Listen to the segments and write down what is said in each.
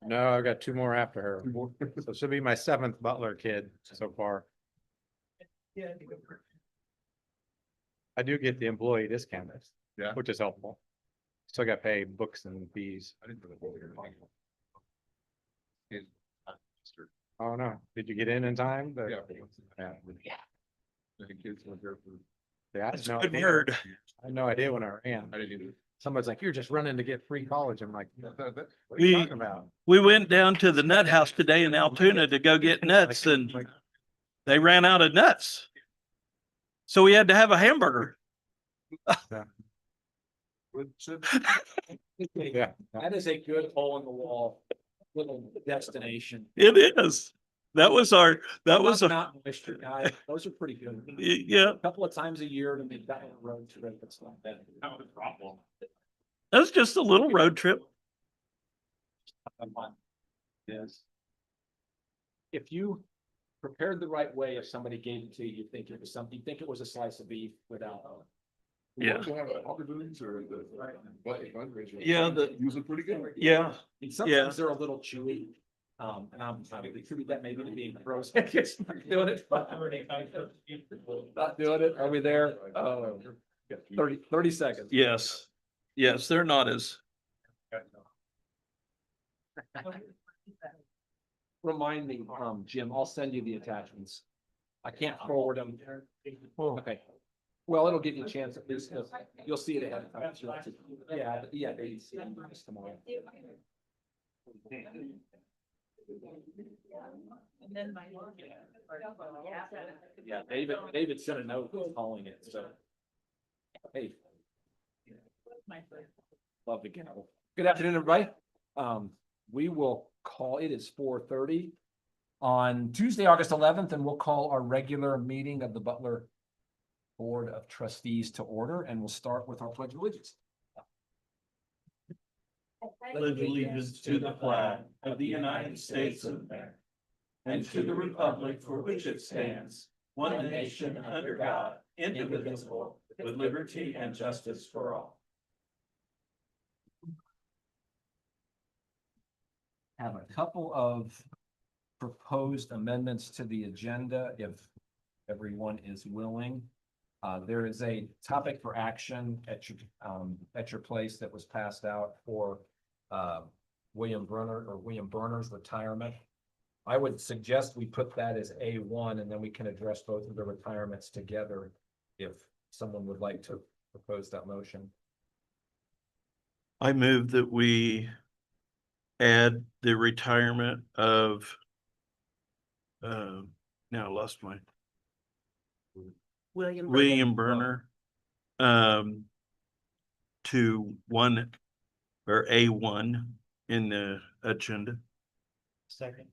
No, I've got two more after her. So she'll be my seventh Butler kid so far. I do get the employee discount, Yeah. which is helpful. Still got to pay books and fees. I didn't know that. Oh, no. Did you get in time? Yeah. Yeah. The kids went there for. Yeah, I That's had no a good idea. word. I had no idea when I ran. I didn't either. Somebody's like, you're just running to get free college. I'm like, what are you We- talking about? We went down to the nut house today in Altoona to go get nuts and they ran out of nuts. So we had to have a hamburger. Yeah. That is a good hole in the wall little destination. It is. That was our, that I'm was, not a a mountain oyster guy. Those are pretty good. yeah, A couple of times a year to make that on a road trip. It's not bad. Not a problem. that was just a little road trip. Yes. If you prepared the right way, if somebody gave it to you, you think it was something, you think it was a slice of beef without. Yeah. Do you have opportunities or the fundraiser? Yeah, Usually pretty good. Yeah. And sometimes they're a little chewy. And I'm trying to attribute that maybe to being gross. Not doing it. Not doing it. Are we there? 30 seconds. Yes. Yes, they're not as, Remind me, Jim, I'll send you the attachments. I can't forward them. Okay. Well, it'll give you a chance at least, you'll see it ahead of time. Yeah, they see it just tomorrow. Yeah, David's gonna know who's calling it, so. Hey. Love the gavel. Good afternoon, everybody. We will call, it is 4:30 on Tuesday, August 11th, and we'll call our regular meeting of the Butler Board of Trustees to order, and we'll start with our pledge of allegiance. pledge allegiance to the flag of the United States of America and to the republic for which it stands, one nation under God, indivisible, with liberty and justice for all. Have a couple of proposed amendments to the agenda, if everyone is willing. There is a topic for action at your place that was passed out for William Berner's retirement. I would suggest we put that as A1, and then we can address both of the retirements together if someone would like to propose that motion. I move that we add the retirement of now I lost my William Berner to one or A1 in the agenda. Second.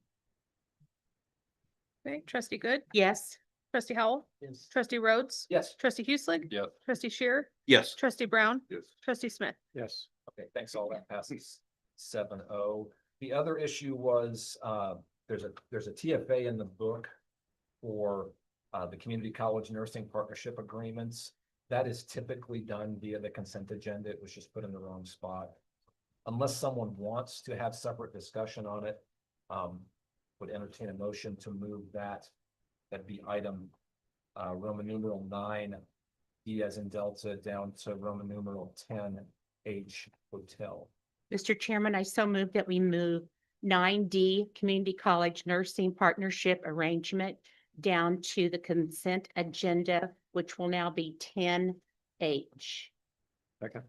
Okay, trustee Good? Yes. Trustee Howell? Yes. Trustee Rhodes? Yes. Trustee Hueslick? Yes. Trustee Shearer? Yes. Trustee Brown? Yes. Trustee Smith? Yes. Okay, thanks. All that passes 7-0. The other issue was, there's a TFA in the book for the Community College Nursing Partnership Agreements. That is typically done via the consent agenda. It was just put in the wrong spot. Unless someone wants to have separate discussion on it, would entertain a motion to move that. That'd be item Roman numeral 9, D as in Delta, down to Roman numeral 10, H hotel. Mr. Chairman, I so move that we move 9D Community College Nursing Partnership Arrangement down to the consent agenda, which will now be 10H. Second.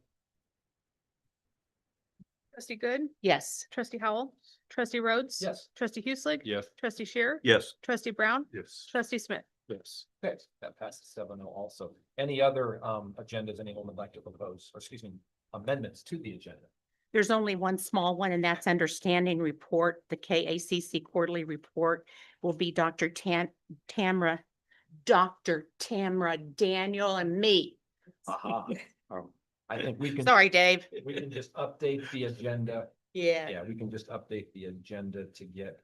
Trustee Good? Yes. Trustee Howell? Trustee Rhodes? Yes. Trustee Hueslick? Yes. Trustee Shearer? Yes. Trustee Brown? Yes. Trustee Smith? Yes. Okay, that passes 7-0 also. Any other agendas anyone would like to propose, or excuse me, amendments to the agenda? There's only one small one, and that's understanding report. The KACC quarterly report will be Dr. Tamra Daniel and me. Aha. Oh. I think we can. Sorry, Dave. We can just update the agenda. Yeah. Yeah, we can just update the agenda to get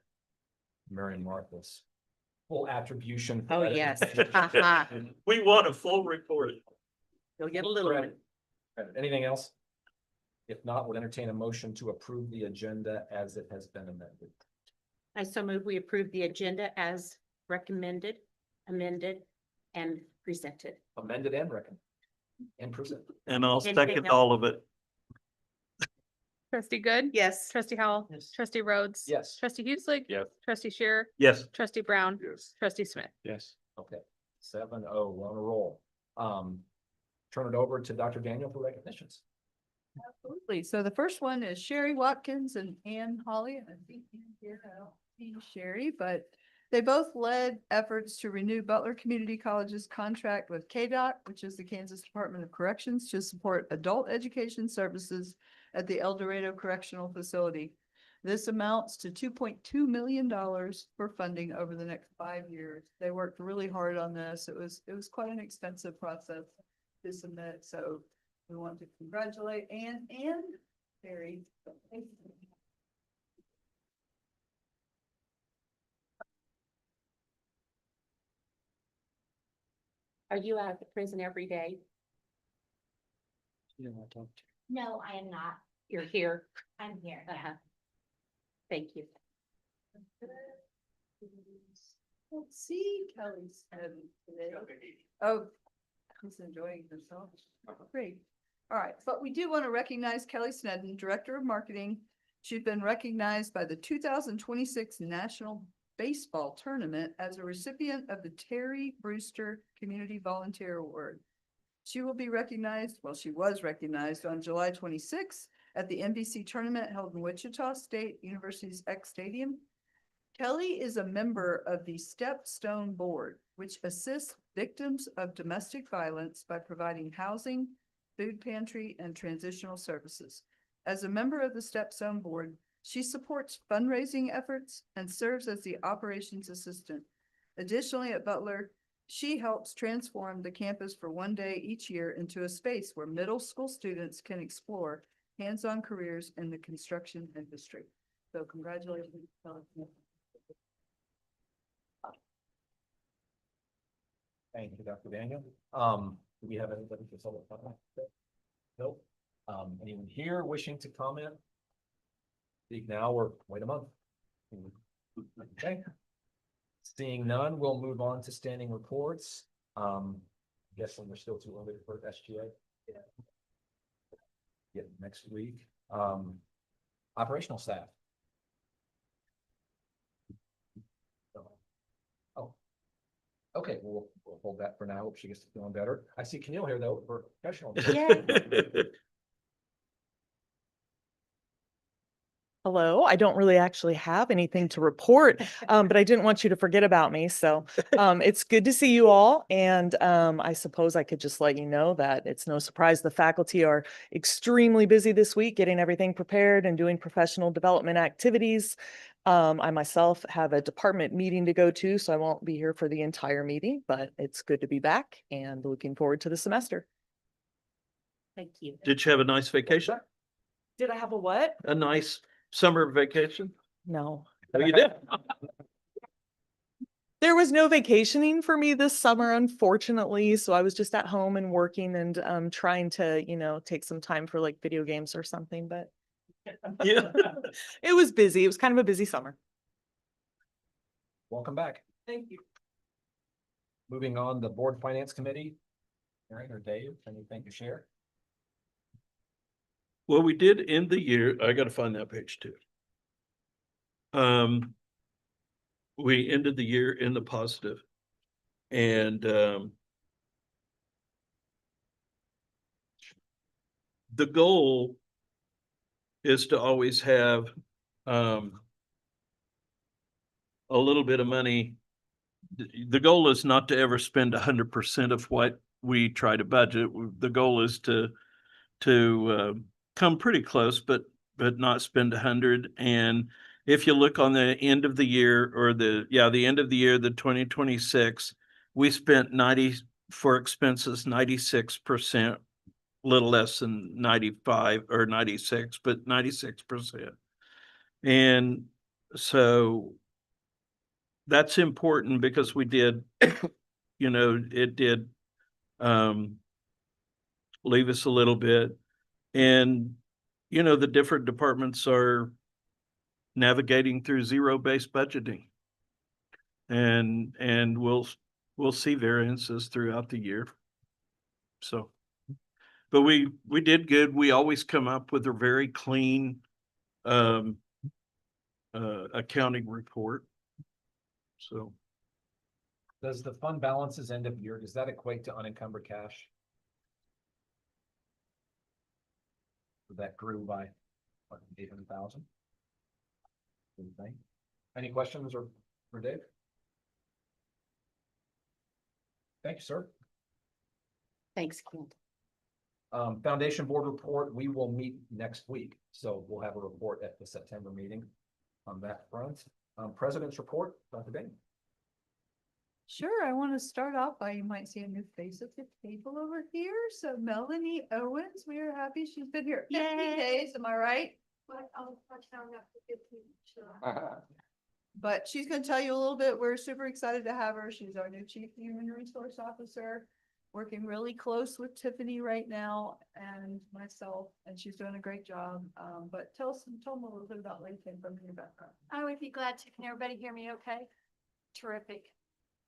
Mary and Martha's full attribution. for Oh, that. yes. Haha. We want a full report. You'll get a little one. Anything else? If not, we'll entertain a motion to approve the agenda as it has been amended. I so move we approve the agenda as recommended, amended, and presented. Amended and recommended. And presented. And I'll Anything second else? all of it. Trustee Good? Yes. Trustee Howell? Yes. Trustee Rhodes? Yes. Trustee Hueslick? Yes. Trustee Shearer? Yes. Trustee Brown? Yes. Trustee Smith? Yes. Okay, 7-0, we're on a roll. Turn it over to Dr. Daniel for recognitions. Absolutely. So the first one is Sherry Watkins and Ann Holly. I think Ann here, I don't see Sherry, but they both led efforts to renew Butler Community College's contract with KDOC, which is the Kansas Department of Corrections, to support adult education services at the El Dorado Correctional Facility. This amounts to $2.2 million for funding over the next 5 years. They worked really hard on this. It was quite an expensive process to submit, so we want to congratulate Ann and Terry. Are you out of the prison every day? No, I am not. You're here. I'm here. Uh-huh. Thank you. Let's see, Kelly's today. Oh, he's enjoying himself. Great. All right, but we do want to recognize Kelly Snedden, Director of Marketing. She's been recognized by the 2026 National Baseball Tournament as a recipient of the Terry Brewster Community Volunteer Award. She will be recognized, well, she was recognized on July 26th at the NBC tournament held in Wichita State University's X Stadium. Kelly is a member of the Stepstone Board, which assists victims of domestic violence by providing housing, food pantry, and transitional services. As a member of the Stepstone Board, she supports fundraising efforts and serves as the operations assistant. Additionally, at Butler, she helps transform the campus for one day each year into a space where middle school students can explore hands-on careers in the construction industry. So congratulations, Kelly. Thank you, Dr. Daniel. Do we have anybody for public comment? Nope. Anyone here wishing to comment? Speak now or wait a month? Okay. Seeing none, we'll move on to standing reports. Guessing we're still too early for SGA. Yeah, next week. Operational staff. Oh. Okay, we'll hold that for now. Hope she gets to feeling better. I see Camille here though for professional. Hello, I don't really actually have anything to report, but I didn't want you to forget about me. So it's good to see you all. And I suppose I could just let you know that it's no surprise the faculty are extremely busy this week, getting everything prepared and doing professional development activities. I myself have a department meeting to go to, so I won't be here for the entire meeting, but it's good to be back and looking forward to the semester. Thank you. Did you have a nice vacation? Did I have a what? A nice summer vacation? No. Oh, you did? There was no vacationing for me this summer, unfortunately. So I was just at home and working and trying to, take some time for like video games or something, but Yeah. it was busy. It was kind of a busy summer. Welcome back. Thank you. Moving on, the Board Finance Committee. Aaron or Dave, anything to share? Well, we did end the year. I gotta find that page too. We ended the year in the positive. And the goal is to always have a little bit of money. The goal is not to ever spend 100% of what we try to budget. The goal is to come pretty close, but not spend 100. And if you look on the end of the year or the end of the year, the 2026, we spent 90 for expenses, 96%, little less than 95 or 96, but 96%. And so that's important because we did, it did leave us a little bit. And you know, the different departments are navigating through zero-based budgeting. And we'll see variances throughout the year. So, but we did good. We always come up with a very clean accounting report. So Does the fund balances end of year, does that equate to unencumbered cash? That grew by, what, 800,000? Any questions for Dave? Thank you, sir. Thanks, Kent. Foundation Board report, we will meet next week, so we'll have a report at the September meeting on that front. President's report, Dr. Bain. Sure, I want to start off by, you might see a new face at the table over here. So Melanie Owens, we are happy she's been here 50 Yay. days, am I right? But I'll touch down after 15, sure. But she's going to tell you a little bit. We're super excited to have her. She's our new Chief Human Resource Officer, working really close with Tiffany right now and myself, and she's doing a great job. But tell them a little bit about LinkedIn from your background. I would be glad to. Can everybody hear me okay? Terrific.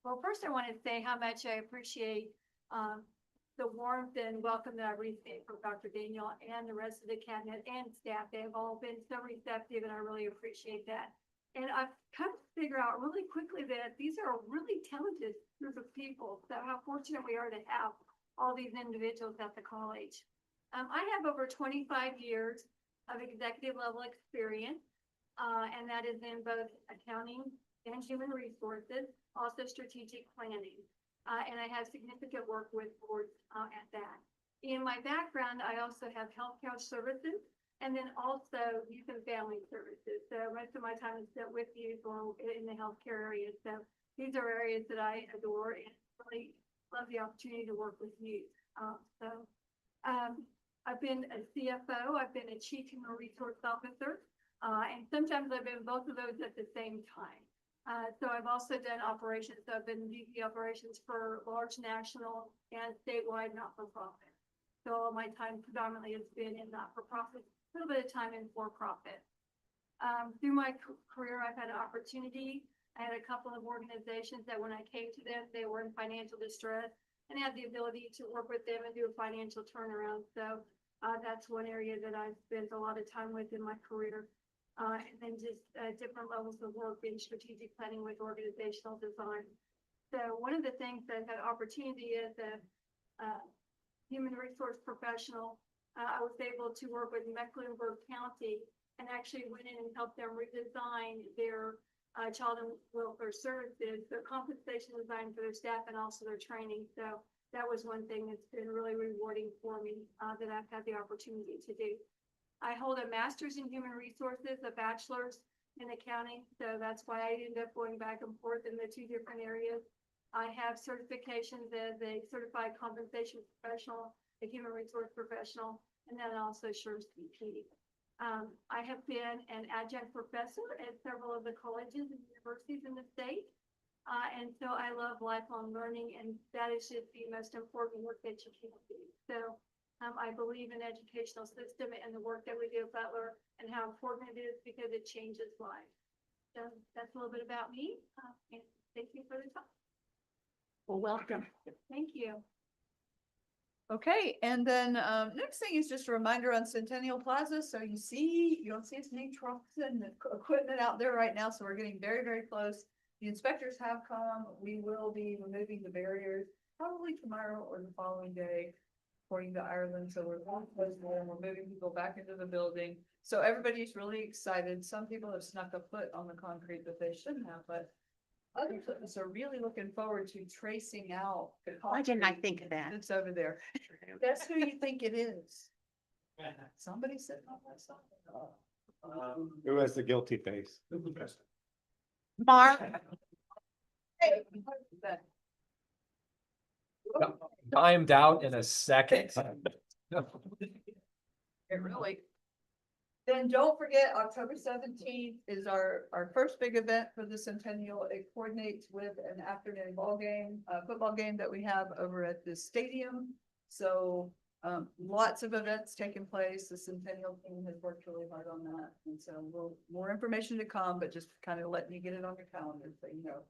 Well, first I want to say how much I appreciate the warmth and welcome that I received from Dr. Daniel and the rest of the cabinet and staff. They have all been so receptive and I really appreciate that. And I've come to figure out really quickly that these are a really talented group of people. So how fortunate we are to have all these individuals at the college. I have over 25 years of executive level experience, and that is in both accounting and human resources, also strategic planning. And I have significant work with boards at that. In my background, I also have healthcare services and then also youth and family services. So most of my time is spent with youth or in the healthcare area. So these are areas that I adore and really love the opportunity to work with youth. I've been a CFO, I've been a Chief Human Resource Officer, and sometimes I've been both of those at the same time. So I've also done operations. So I've been VP operations for large national and statewide not-for-profit. So all my time predominantly has been in not-for-profit, a little bit of time in for-profit. Through my career, I've had an opportunity. I had a couple of organizations that when I came to them, they were in financial distress and had the ability to work with them and do a financial turnaround. So that's one area that I've spent a lot of time with in my career. And then just different levels of work in strategic planning with organizational design. So one of the things that I had opportunity as a human resource professional, I was able to work with Mecklenburg County and actually went in and helped them redesign their child and welfare services, their compensation design for their staff and also their training. So that was one thing that's been really rewarding for me that I've had the opportunity to do. I hold a master's in human resources, a bachelor's in accounting. So that's why I ended up going back and forth in the two different areas. I have certifications as a certified compensation professional, a human resource professional, and then also SureCP. I have been an adjunct professor at several of the colleges and universities in the state. And so I love lifelong learning, and that is just the most important work that you can do. So I believe in the educational system and the work that we do at Butler and how important it is because it changes lives. So that's a little bit about me. And thank you for the time. Well, welcome. Thank you. Okay, and then next thing is just a reminder on Centennial Plaza. So you don't see as many trucks and equipment out there right now. So we're getting very, very close. The inspectors have come. We will be removing the barriers probably tomorrow or the following day, according to Ireland. So we're going close there and we're moving people back into the building. So everybody's really excited. Some people have snuck a foot on the concrete that they shouldn't have, but others of us are really looking forward to tracing out the Why didn't I concrete think of that? that's over there. Guess who you think it is? Somebody sitting on that side. Who has the guilty face? Mark, Hey, Timed out in a second. really. Then don't forget, October 17th is our first big event for the Centennial. It coordinates with an afternoon football game that we have over at the stadium. So Lots of events taking place. The Centennial team has worked really hard on that. And so more information to come, but just kind of letting you get it on your calendar so you know.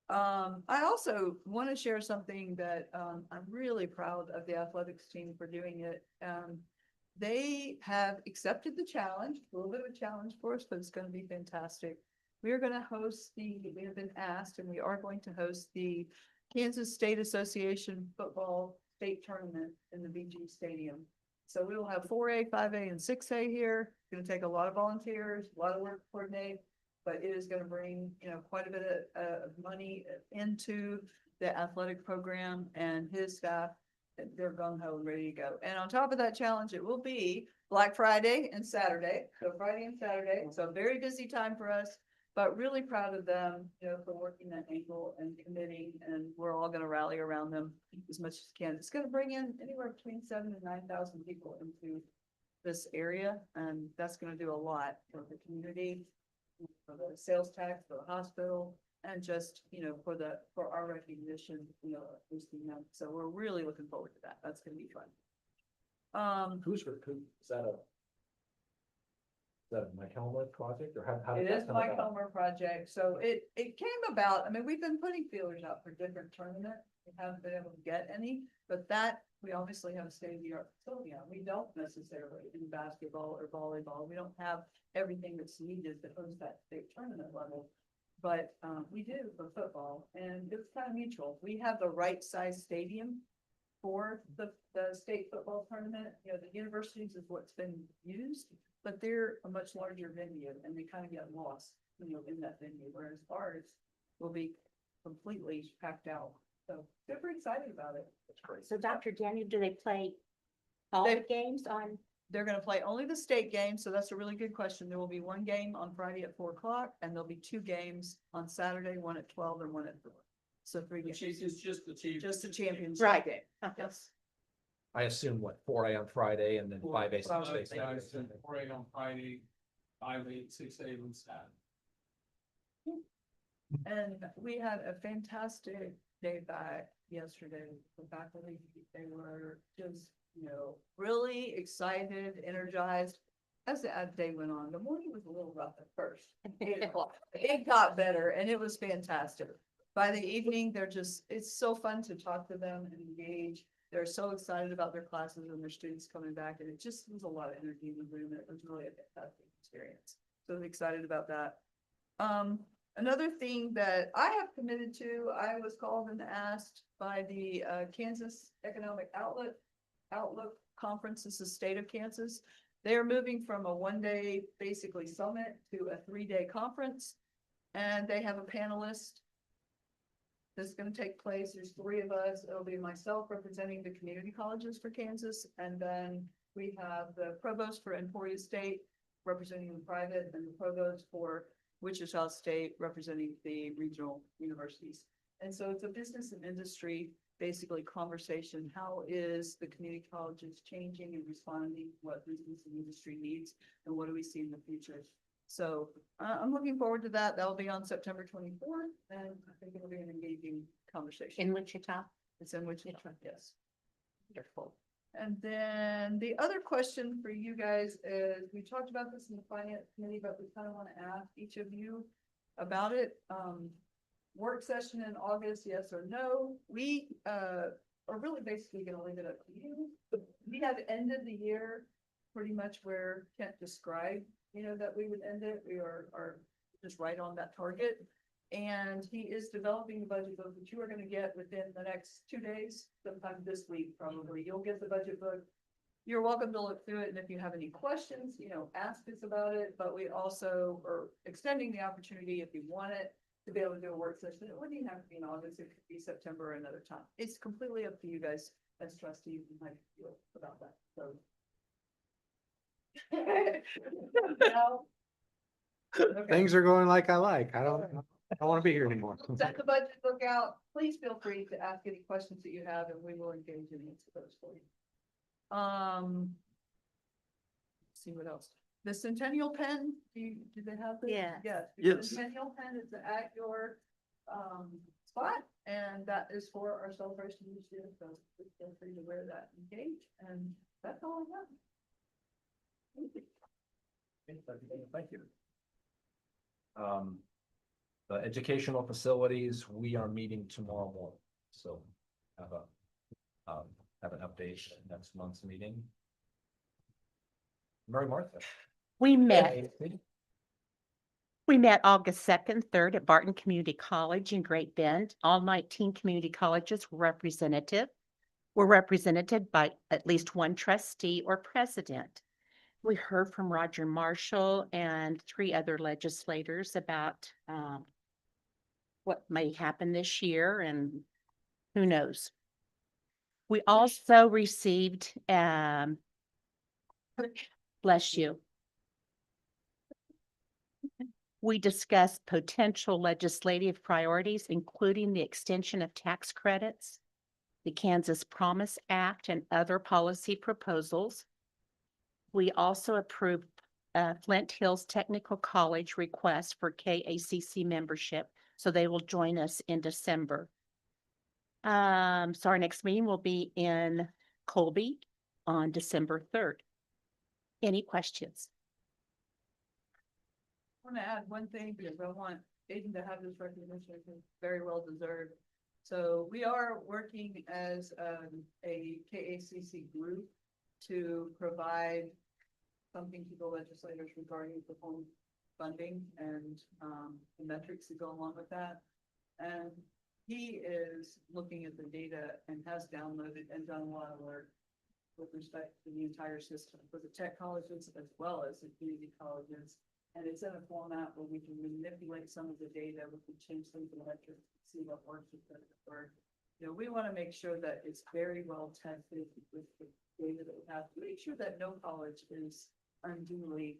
I also want to share something that, I'm really proud of the athletics team for doing it. They have accepted the challenge, a little bit of a challenge for us, but it's going to be fantastic. We are going to we have been asked, and we are going to host the Kansas State Association Football State Tournament in the BG Stadium. So we will have 4A, 5A, and 6A here. It's going to take a lot of volunteers, a lot of work to coordinate, but it is going to bring, quite a bit of money into the athletic program and his staff. They're gung ho and ready to go. And on top of that challenge, it will be Black Friday and Saturday. So Friday and Saturday. So a very busy time for us, but really proud of them, for working that angle and committing. And we're all going to rally around them as much as can. It's going to bring in anywhere between 7,000 and 9,000 people into this area. And that's going to do a lot for the community, for the sales tax, for the hospital, and just, for our recognition, boosting them. So we're really looking forward to that. That's gonna be fun. Is that a Mike Helmer project or how? It is my Homer project. So it came about, I mean, we've been putting feelers out for different tournaments. We haven't been able to get any, but that we obviously have a state-of-the-art facility on. We don't necessarily in basketball or volleyball. We don't have everything that's needed to host that state tournament level. But we do for football, and it's kind of mutual. We have the right size stadium for the state football tournament. The universities is what's been used, but they're a much larger venue, and they kind of get lost, in that venue. Whereas ours will be completely packed out. So super excited about it. That's great. So Dr. Daniel, do they play all the games on? They're going to play only the state game, so that's a really good question. There will be one game on Friday at 4 o'clock, and there'll be 2 games on Saturday, one at 12 and one at 4. So 3 games. It's just the team. Just the championship Right. game. Uh-huh. Yes. I assume 4A on Friday and then 5A, 6A. Saturday. 4A on Friday, 5A, 6A on Saturday. And we had a fantastic day back yesterday. The faculty, they were just, really excited, energized. As the day went on, the morning was a little rough at first. 8 o'clock. It got better and it was fantastic. By the evening, it's so fun to talk to them and engage. They're so excited about their classes and their students coming back, and it just was a lot of energy in the room. It was really a fantastic experience. So I'm excited about that. Another thing that I have committed to, I was called and asked by the Kansas Economic Outlook Conference. This is state of Kansas. They are moving from a 1-day basically summit to a 3-day conference. And they have a panelist that's going to take place. There's 3 of us. It'll be myself representing the community colleges for Kansas. And then we have the provost for Emporia State representing the private, and the provost for Wichita State representing the regional universities. And so it's a business and industry, basically conversation. How is the community colleges changing and responding to what business and industry needs, and what do we see in the future? So I'm looking forward to that. That'll be on September 24th, and I think it'll be an engaging conversation. In Wichita? It's in Wichita, yes. Wonderful. And then the other question for you guys is, we talked about this in the finance committee, but we kind of want to ask each of you about it. Work session in August, yes or no? We are really basically going to leave it up to you. We have ended the year pretty much where Kent described, that we would end it. We are just right on that target. And he is developing the budget book, which you are going to get within the next 2 days, sometime this week, probably. You'll get the budget book. You're welcome to look through it. And if you have any questions, ask us about it. But we also are extending the opportunity, if you want it, to be able to do a work session. It wouldn't even have to be in August. It could be September or another time. It's completely up to you guys as trustees and how you feel about that. So. No. Okay. Things are going like I like. I don't want to be here anymore. Send the budget book out. Please feel free to ask any questions that you have, and we will engage and answer those for you. Let's see what else. The Centennial Pen, do they have this? Yes. Yes. The Yes. Centennial Pen is at your spot, and that is for our celebration this year, so please feel free to wear that and engage, and that's all I have. Thank you. Thank you. The educational facilities, we are meeting tomorrow morning, so have an update at next month's meeting. Mary Martha. We met August 2nd, 3rd at Barton Community College in Great Bend. All 19 community colleges were represented by at least one trustee or president. We heard from Roger Marshall and 3 other legislators about what may happen this year, and who knows. We also received, bless you. We discussed potential legislative priorities, including the extension of tax credits, the Kansas Promise Act, and other policy proposals. We also approved Flint Hills Technical College request for KACC membership, so they will join us in December. So our next meeting will be in Colby on December 3rd. Any questions? I want to add one thing because I want Aiden to have this recognition. I think it's very well deserved. So we are working as a KACC group to provide something to the legislators regarding performance funding and the metrics that go along with that. And he is looking at the data and has downloaded and done a lot of work with respect to the entire system for the tech colleges as well as the community colleges. And it's in a format where we can manipulate some of the data, we can change things in metrics, see what works with the work. You know, we want to make sure that it's very well tested with the data that we have to make sure that no college is unduly,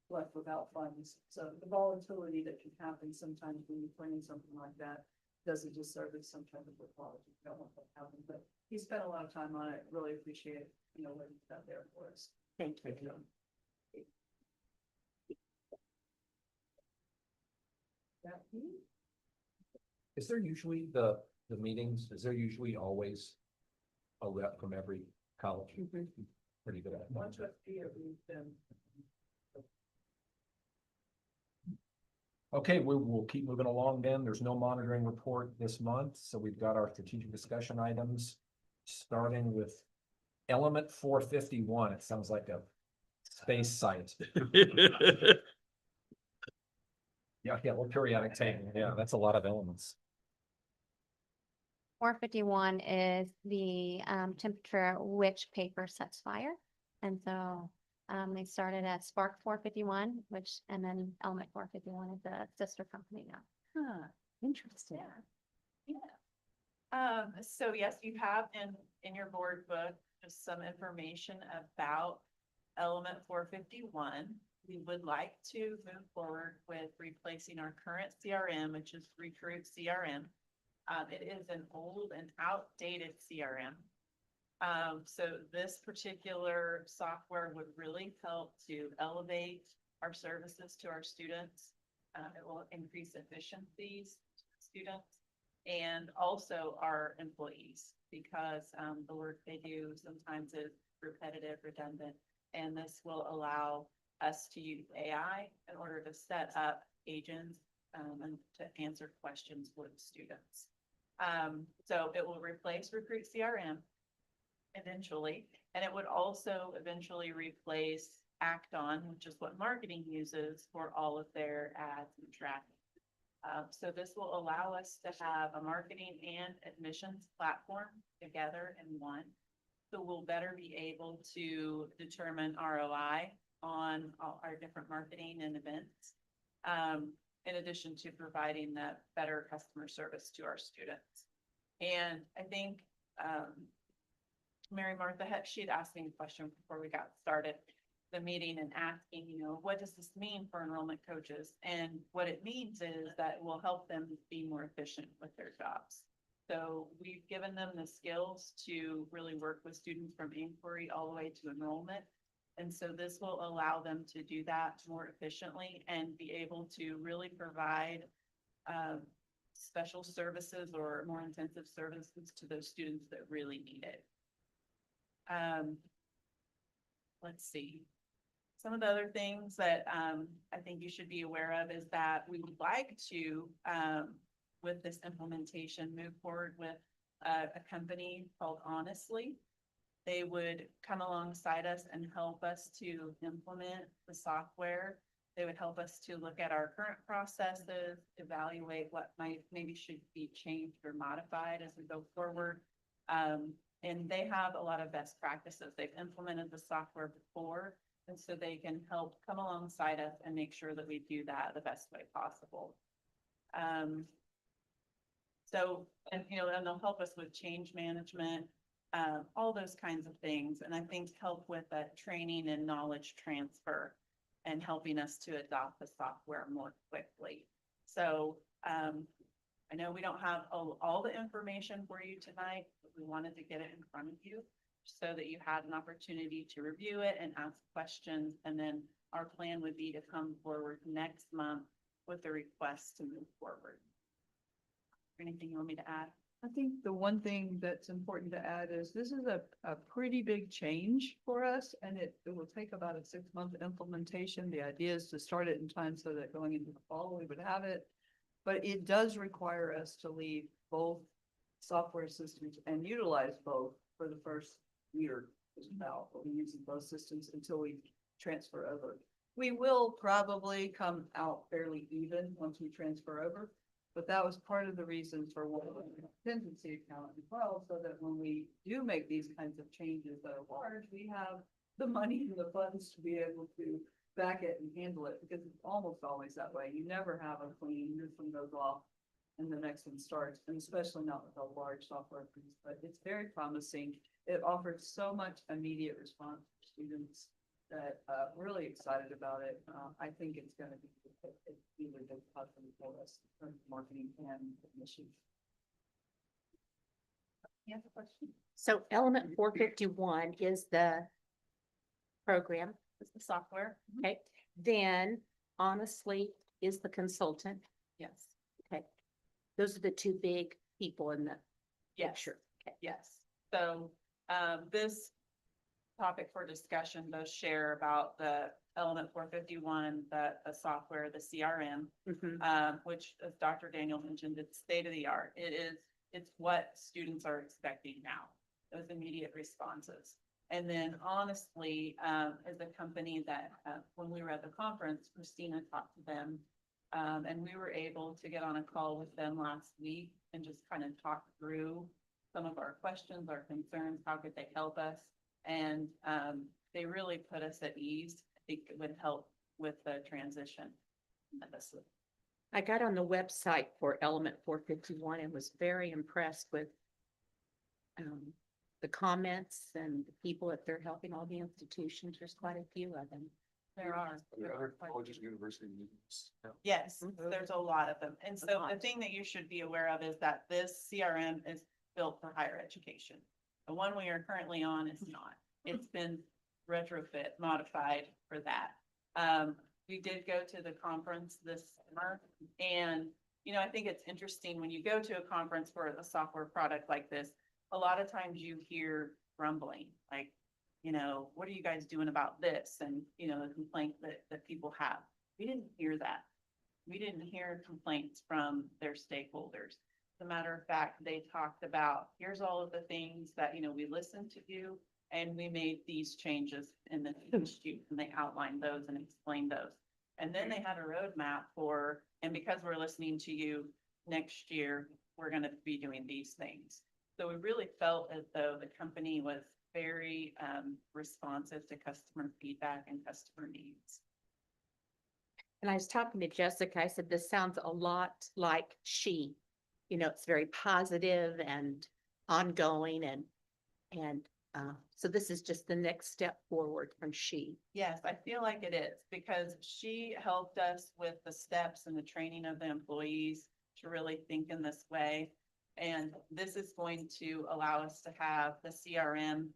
left without funds. So the volatility that can happen sometimes when you're planning something like that doesn't just serve as some type of quality. We don't want that to happen, but he spent a lot of time on it. Really appreciate, what he's done there for us. Thank you. Thank you. Is there usually the meetings, is there usually always a rep from every college? Pretty good at One it. trustee every then. Okay, we'll keep moving along then. There's no monitoring report this month, so we've got our strategic discussion items, starting with element 451. It sounds like a space site. Yeah, well, periodic table. Yeah, that's a lot of elements. 451 is the temperature at which paper sets fire. And so they started at Spark 451, and then Element 451 is a sister company now. Huh, interesting. So yes, you have in your board book just some information about Element 451. We would like to move forward with replacing our current CRM, which is Recruit CRM. It is an old and outdated CRM. So this particular software would really help to elevate our services to our students. It will increase efficiencies to students and also our employees, because the work they do sometimes is repetitive, redundant, and this will allow us to use AI in order to set up agents and to answer questions for the students. So it will replace Recruit CRM eventually, and it would also eventually replace Act-On, which is what marketing uses for all of their ads and tracking. So this will allow us to have a marketing and admissions platform together in one. So we'll better be able to determine ROI on all our different marketing and events, in addition to providing that better customer service to our students. And I think Mary Martha, she had asked me a question before we got started the meeting and asking, what does this mean for enrollment coaches? And what it means is that it will help them be more efficient with their jobs. So we've given them the skills to really work with students from inquiry all the way to enrollment. And so this will allow them to do that more efficiently and be able to really provide special services or more intensive services to those students that really need it. Let's see. Some of the other things that I think you should be aware of is that we would like to, with this implementation, move forward with a company called Honestly. They would come alongside us and help us to implement the software. They would help us to look at our current processes, evaluate what maybe should be changed or modified as we go forward. And they have a lot of best practices. They've implemented the software before, and so they can help come alongside us and make sure that we do that the best way possible. And they'll help us with change management, all those kinds of things. And I think help with that training and knowledge transfer and helping us to adopt the software more quickly. So, I know we don't have all the information for you tonight, but we wanted to get it in front of you so that you had an opportunity to review it and ask questions. And then our plan would be to come forward next month with the request to move forward. Anything you want me to add? I think the one thing that's important to add is this is a pretty big change for us, and it will take about a 6-month implementation. The idea is to start it in time so that going into the fall, we would have it. But it does require us to leave both software systems and utilize both for the first year as well. We'll be using both systems until we transfer over. We will probably come out fairly even once we transfer over. But that was part of the reason for what contingency account as well, so that when we do make these kinds of changes that are large, we have the money and the funds to be able to back it and handle it, because it's almost always that way. You never have a clean, this one goes off and the next one starts, and especially not with a large software piece, but it's very promising. It offers so much immediate response for students that really excited about it. I think it's going to be really big positive for us in terms of marketing and admissions. You have a question? So Element 451 is the program, It's the software. okay? Then Honestly is the consultant. Yes. Okay. Those are the two big people in the Yes. picture. Okay. Yes. So, this topic for discussion does share about the Element 451, the software, the CRM, Mhm. which, as Dr. Daniel mentioned, it's state of the art. It's what students are expecting now, those immediate responses. And then Honestly, is a company that, when we were at the conference, Christina talked to them. And we were able to get on a call with them last week and just kind of talk through some of our questions, our concerns, how could they help us? And they really put us at ease. I think it would help with the transition tremendously. I got on the website for Element 451 and was very impressed with the comments and the people that they're helping, all the institutions. There's quite a few of them. There are. There are colleges, universities. Yes, Mhm. there's a lot of them. And A so the lot. thing that you should be aware of is that this CRM is built for higher education. The one we are currently on is not. It's been retrofit modified for that. We did go to the conference this summer, and, I think it's interesting when you go to a conference for a software product like this, a lot of times you hear grumbling, like, what are you guys doing about this? And, the complaint that people have. We didn't hear that. We didn't hear complaints from their stakeholders. As a matter of fact, they talked about, here's all of the things that, we listened to you, and we made these changes in the institute, and they outlined those and explained those. And then they had a roadmap and because we're listening to you next year, we're going to be doing these things. So we really felt as though the company was very responsive to customer feedback and customer needs. And I was talking to Jessica, I said, this sounds a lot like She. It's very positive and ongoing and so this is just the next step forward from She. Yes, I feel like it is, because she helped us with the steps and the training of the employees to really think in this way. And this is going to allow us to have the CRM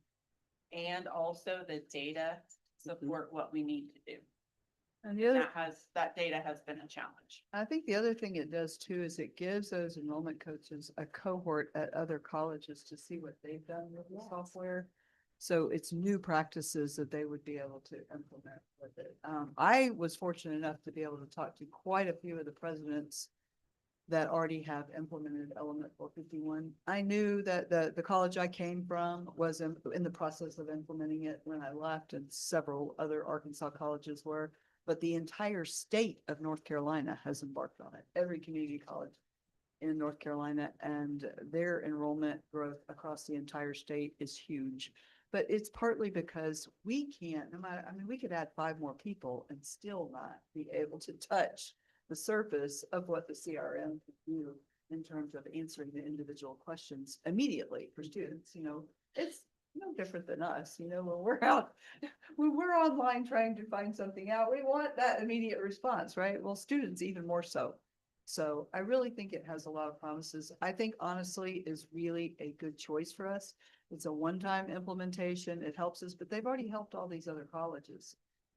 and also the data support what we need to do. And the other, That data has been a challenge. I think the other thing it does too is it gives those enrollment coaches a cohort at other colleges to see what they've done with the software. So it's new practices that they would be able to implement with it. I was fortunate enough to be able to talk to quite a few of the presidents that already have implemented Element 451. I knew that the college I came from was in the process of implementing it when I left, and several other Arkansas colleges were. But the entire state of North Carolina has embarked on it. Every community college in North Carolina, and their enrollment growth across the entire state is huge. But it's partly because we can't, no matter, I mean, we could add 5 more people and still not be able to touch the surface of what the CRM can do in terms of answering the individual questions immediately for students. You know, it's no different than us, you know, when we're out, when we're online trying to find something out, we want that immediate response, right? Well, students even more so. So I really think it has a lot of promises. I think honestly is really a good choice for us. It's a one-time implementation. It helps us, but they've already helped all these other colleges.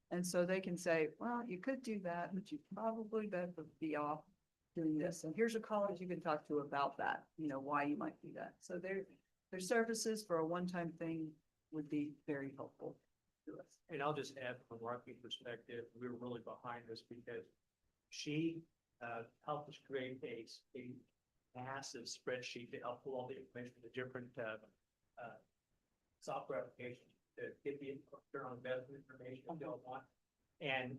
And so they can say, well, you could do that, but you probably better be off doing this. And here's a college you can talk to about that, you know, why you might do that. So their services for a one-time thing would be very helpful to us. And I'll just add from a marketing perspective, we were really behind this because she helped us create a massive spreadsheet to help pull all the information from the different software applications to get the return on investment information they'll want. And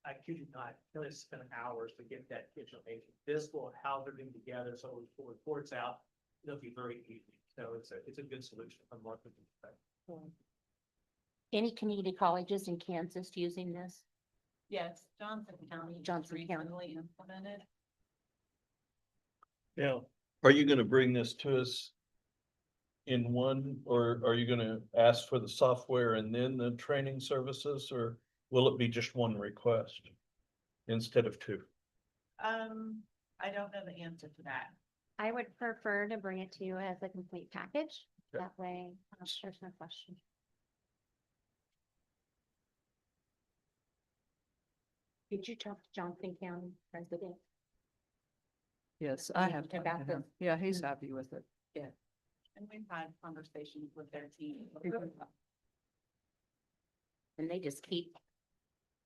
I kid you not, really spent hours to get that information. This will house everything together, so when the reports out, it'll be very easy. So it's a good solution from a marketing perspective. Any community colleges in Kansas using this? Yes, Johnson County. Johnson County. Recently implemented. Yeah. Are you gonna bring this to us in one, or are you gonna ask for the software and then the training services, or will it be just one request instead of 2? I don't know the answer to that. I would prefer to bring it to you as a complete package. Okay. That way, there's no question. Did you talk to Johnson County president? Yes, I have. About talked to him. Yeah, he's happy with it. And we've had conversations with their team. And they just keep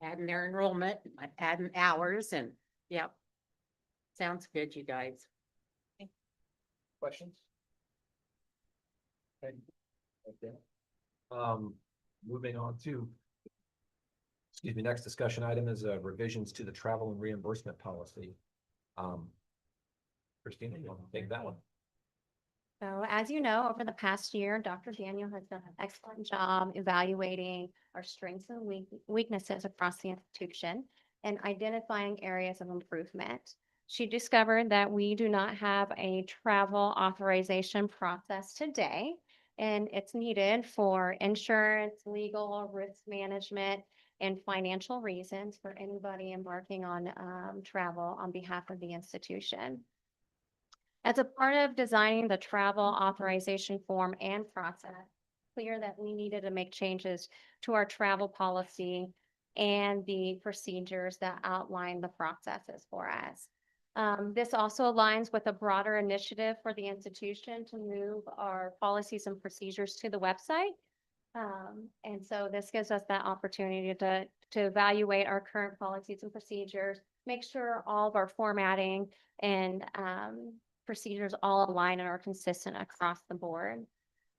adding their enrollment, adding hours and, yep. Sounds good, you guys. Questions? Okay. Moving on to, excuse me, next discussion item is revisions to the travel and reimbursement policy. Christina, you want to take that one? So as you know, over the past year, Dr. Daniel has done an excellent job evaluating our strengths and weaknesses across the institution and identifying areas of improvement. She discovered that we do not have a travel authorization process today, and it's needed for insurance, legal, risk management, and financial reasons for anybody embarking on travel on behalf of the institution. As a part of designing the travel authorization form and process, clear that we needed to make changes to our travel policy and the procedures that outline the processes for us. This also aligns with a broader initiative for the institution to move our policies and procedures to the website. And so this gives us that opportunity to evaluate our current policies and procedures, make sure all of our formatting and procedures all align and are consistent across the board.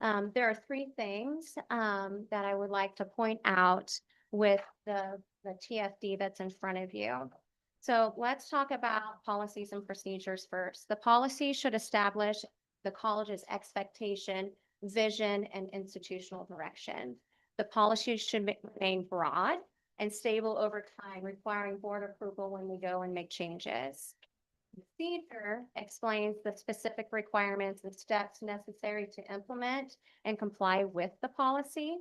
There are 3 things that I would like to point out with the TFD that's in front of you. So let's talk about policies and procedures first. The policy should establish the college's expectation, vision, and institutional direction. The policy should remain broad and stable over time, requiring board approval when we go and make changes. Procedure explains the specific requirements and steps necessary to implement and comply with the policy.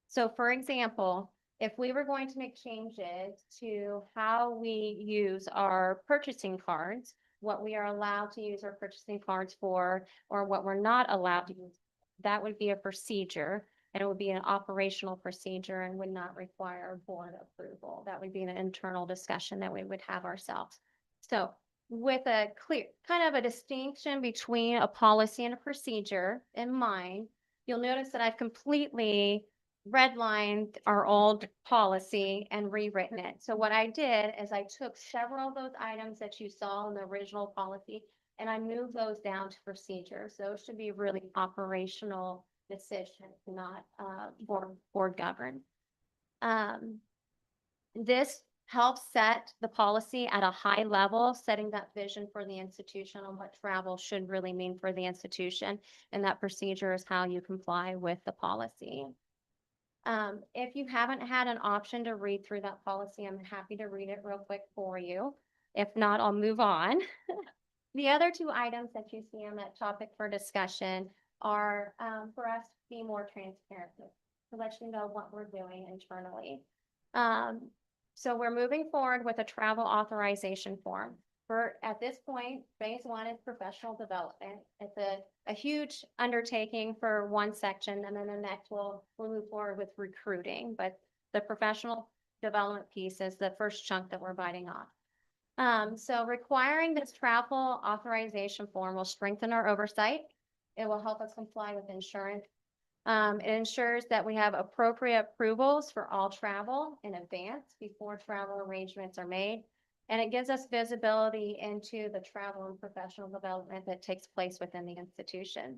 So for example, if we were going to make changes to how we use our purchasing cards, what we are allowed to use our purchasing cards for, or what we're not allowed to use, that would be a procedure And it would be an operational procedure and would not require board approval. That would be an internal discussion that we would have ourselves. So with a clear, kind of a distinction between a policy and a procedure in mind, you'll notice that I've completely redlined our old policy and rewritten it. So what I did is I took several of those items that you saw in the original policy and I moved those down to procedures. Those should be really operational decisions, not board governed. This helps set the policy at a high level, setting that vision for the institution on what travel should really mean for the institution. And that procedure is how you comply with the policy. If you haven't had an option to read through that policy, I'm happy to read it real quick for you. If not, I'll move on. The other two items that you see on that topic for discussion are for us to be more transparent, to let you know what we're doing internally. So we're moving forward with a travel authorization form. At this point, phase one is professional development. It's a huge undertaking for one section, and then the next we'll move forward with recruiting. But the professional development piece is the first chunk that we're biting off. So requiring this travel authorization form will strengthen our oversight. It will help us comply with insurance. It ensures that we have appropriate approvals for all travel in advance before travel arrangements are made. And it gives us visibility into the travel and professional development that takes place within the institution.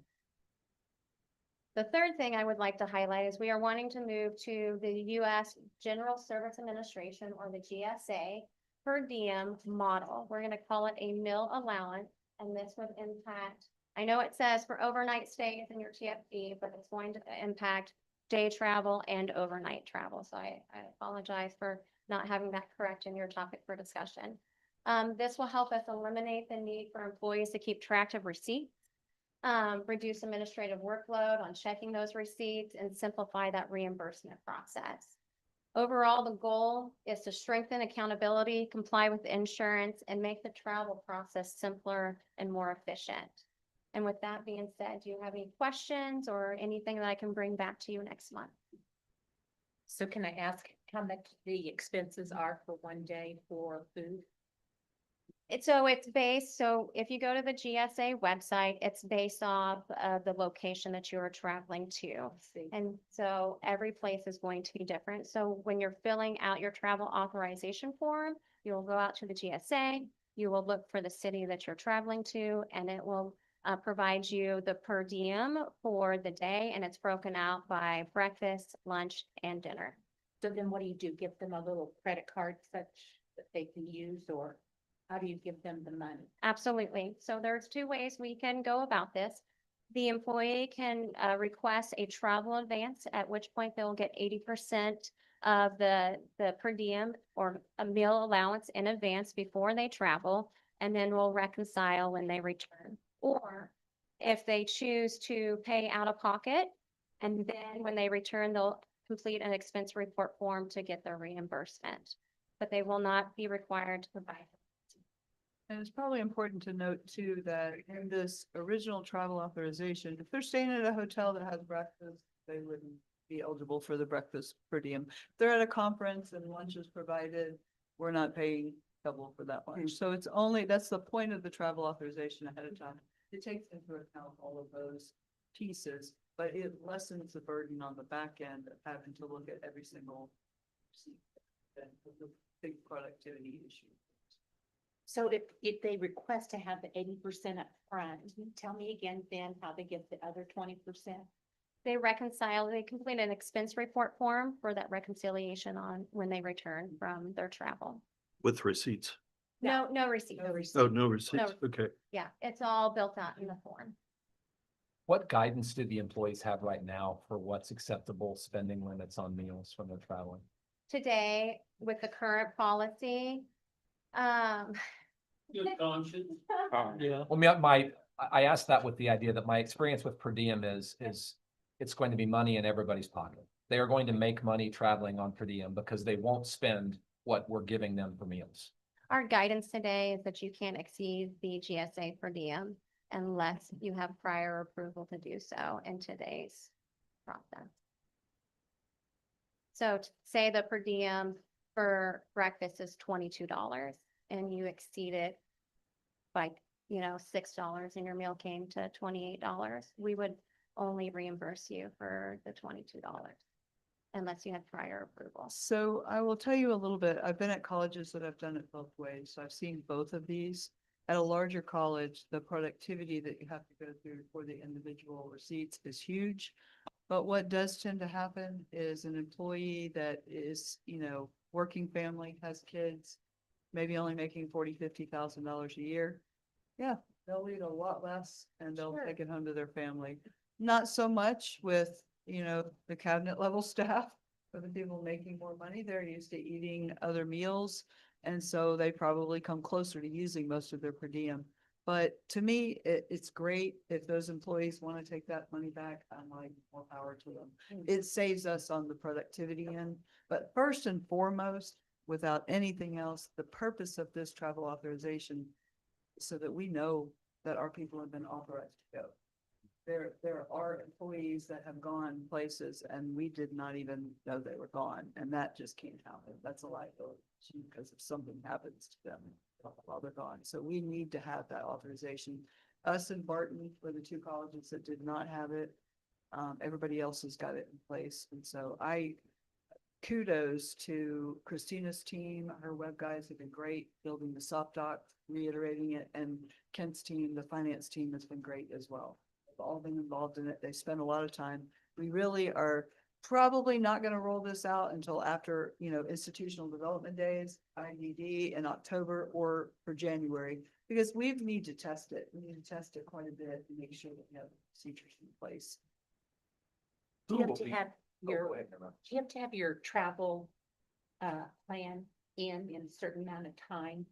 The third thing I would like to highlight is we are wanting to move to the U.S. General Service Administration, or the GSA, per diem model. We're going to call it a meal allowance, and this would impact, I know it says for overnight stays in your TFD, but it's going to impact day travel and overnight travel. So I apologize for not having that correct in your topic for discussion. This will help us eliminate the need for employees to keep track of receipts, reduce administrative workload on checking those receipts, and simplify that reimbursement process. Overall, the goal is to strengthen accountability, comply with insurance, and make the travel process simpler and more efficient. And with that being said, do you have any questions or anything that I can bring back to you next month? So can I ask how much the expenses are for one day for food? So if you go to the GSA website, it's based off of the location that you are traveling to. And so every place is going to be different. So when you're filling out your travel authorization form, you'll go out to the GSA, you will look for the city that you're traveling to, and it will provide you the per diem for the day, and it's broken out by breakfast, lunch, and dinner. So then what do you do? Give them a little credit card such that they can use, or how do you give them the money? Absolutely. So there's two ways we can go about this. The employee can request a travel advance, at which point they'll get 80% of the per diem or a meal allowance in advance before they travel, and then we'll reconcile when they return. Or if they choose to pay out of pocket, and then when they return, they'll complete an expense report form to get their reimbursement, but they will not be required to provide. And it's probably important to note too, that in this original travel authorization, if they're staying at a hotel that has breakfast, they wouldn't be eligible for the breakfast per diem. If they're at a conference and lunch is provided, we're not paying double for that lunch. So it's only, that's the point of the travel authorization ahead of time. It takes into account all of those pieces, but it lessens the burden on the back end of having to look at every single receipt. That's a big productivity issue. So if they request to have the 80% up front, tell me again then how they get the other 20%? They complete an expense report form for that reconciliation on when they return from their travel. With receipts. No receipt. Oh, no receipts. Okay. Yeah, it's all built out in the form. What guidance do the employees have right now for what's acceptable spending limits on meals when they're traveling? Today, with the current policy, Good conscience. Yeah. Well, I asked that with the idea that my experience with per diem is it's going to be money in everybody's pocket. They are going to make money traveling on per diem because they won't spend what we're giving them for meals. our guidance today is that you can't exceed the GSA per diem unless you have prior approval to do so in today's process. So say the per diem for breakfast is $22 and you exceed it by, $6 and your meal came to $28, we would only reimburse you for the $22 unless you had prior approval. So I will tell you a little bit. I've been at colleges that have done it both ways. So I've seen both of these. At a larger college, the productivity that you have to go through for the individual receipts is huge. But what does tend to happen is an employee that is, working family, has kids, maybe only making $40,000-$50,000 a year. Yeah, they'll eat a lot less and they'll Sure. take it home to their family. Not so much with, the cabinet level staff, for the people making more money. They're used to eating other meals. And so they probably come closer to using most of their per diem. But to me, it's great if those employees want to take that money back. I'm like, more power to them. It saves us on the productivity end. But first and foremost, without anything else, the purpose of this travel authorization is so that we know that our people have been authorized to go. There are employees that have gone places and we did not even know they were gone, and that just can't happen. That's a liability because if something happens to them while they're gone. So we need to have that authorization. Us and Barton were the two colleges that did not have it. Everybody else has got it in place. And so kudos to Christina's team. Her web guys have been great building the soft doc, reiterating it, and Kent's team, the finance team, has been great as well. They've all been involved in it. They spent a lot of time. We really are probably not going to roll this out until after, institutional development days, IDD in October or for January, because we need to test it. We need to test it quite a bit and make sure that we have procedures in place. Do you have to have your travel plan in a certain amount of time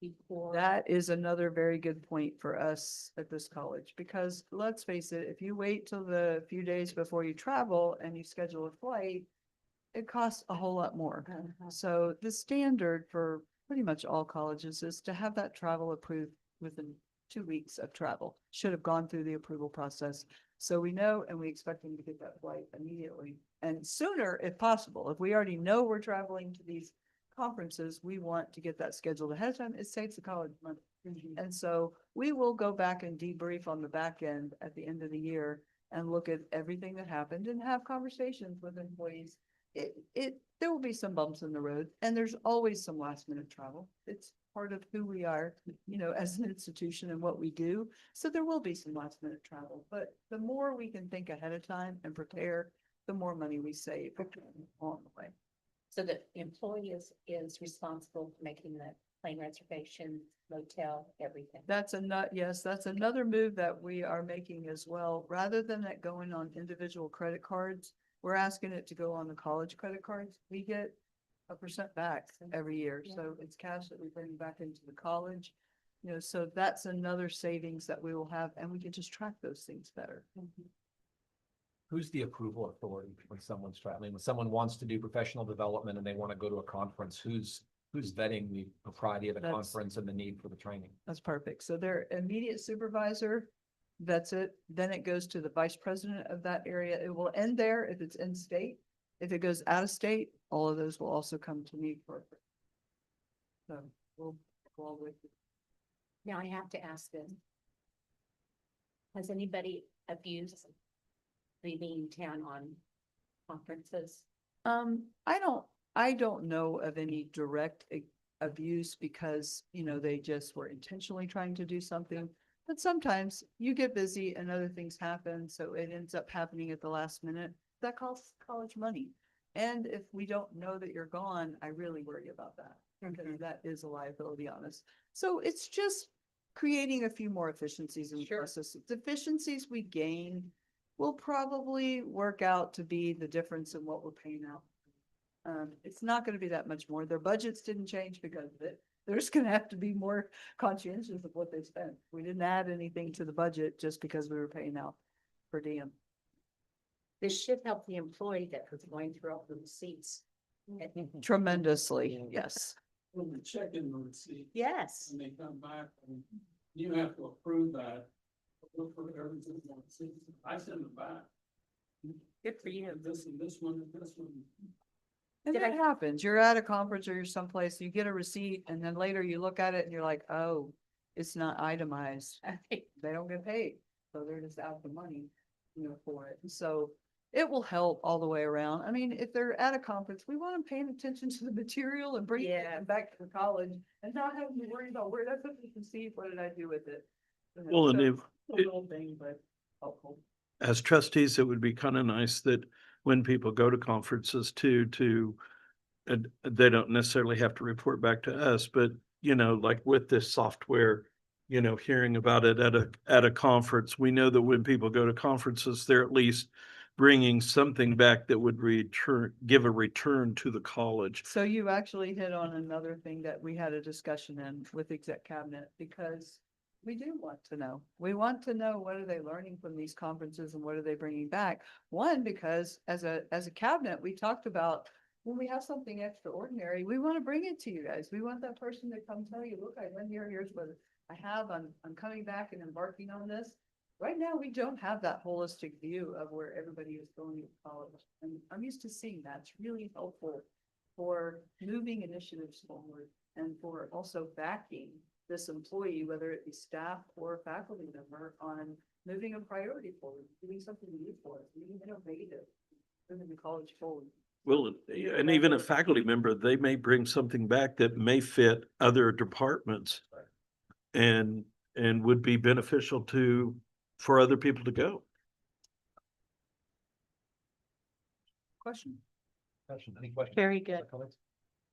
before? That is another very good point for us at this college, because let's face it, if you wait till the few days before you travel and you schedule a flight, it costs a whole lot more. So the standard for pretty much all colleges is to have that travel approved within 2 weeks of travel. Should have gone through the approval process. So we know, and we expect them to get that flight immediately and sooner if possible. If we already know we're traveling to these conferences, we want to get that scheduled ahead of time. It saves the college money. And so we will go back and debrief on the back end at the end of the year and look at everything that happened and have conversations with employees. There will be some bumps in the road, and there's always some last minute travel. It's part of who we are, as an institution and what we do. So there will be some last minute travel, but the more we can think ahead of time and prepare, the more money we save along the way. So the employee is responsible for making the plane reservation, motel, everything. That's another move that we are making as well. Rather than it going on individual credit cards, we're asking it to go on the college credit cards. We get 1% back every year. So it's cash that we bring back into the college. So that's another savings that we will have, and we can just track those things better. Who's the approval authority when someone's traveling? When someone wants to do professional development and they want to go to a conference, who's vetting the propriety of the That's- conference and the need for the training? That's perfect. So their immediate supervisor, that's it. Then it goes to the vice president of that area. It will end there if it's in state. If it goes out of state, all of those will also come to me for. So we'll go all with it. Now I have to ask this. Has anybody abused leaving town on conferences? I don't know of any direct abuse because, they just were intentionally trying to do something. But sometimes you get busy and other things happen, so it ends up happening at the last minute. That costs college money. And if we don't know that you're gone, I really worry about that. Because that is a liability on us. So it's just creating a few more efficiencies in the process. The efficiencies we gain will probably work out to be the difference in what we're paying out. It's not going to be that much more. Their budgets didn't change because of it. They're just going to have to be more conscientious of what they spent. We didn't add anything to the budget just because we were paying out per diem. This should help the employee that was going through all the receipts. Tremendously, yes. When we check in the receipt, Yes. and they come back, and you have to approve that. Look for everything on the receipt. I send them back. Good for you. This and this one and this one. And Did that I- happens. You're at a conference or you're someplace, you get a receipt and then later you look at it and you're like, oh, it's not itemized. Okay. They don't get paid. So they're just out the money, for it. And so it will help all the way around. I mean, if they're at a conference, we want them paying attention to the material and bringing Yeah. it back to the college and not having to worry about where did I put this receipt? What did I do with it? Well, and So if, it's a little thing, but helpful. as trustees, it would be kind of nice that when people go to conferences too, and they don't necessarily have to report back to us, but like with this software, hearing about it at a conference, we know that when people go to conferences, they're at least bringing something back that would give a return to the college. So you actually hit on another thing that we had a discussion in with exec cabinet, because we do want to know. We want to know what are they learning from these conferences and what are they bringing back? One, because as a cabinet, we talked about when we have something extraordinary, we want to bring it to you guys. We want that person to come tell you, look, I went here, here's what I have, I'm coming back and embarking on this. Right now, we don't have that holistic view of where everybody is going to college. And I'm used to seeing that. It's really helpful for moving initiatives forward and for also backing this employee, whether it be staff or faculty member, on moving a priority forward, doing something new for us, being innovative, moving the college forward. Well, and even a faculty member, they may bring something back that may fit other departments and would be beneficial for other people to go. Question? Any questions? Very good.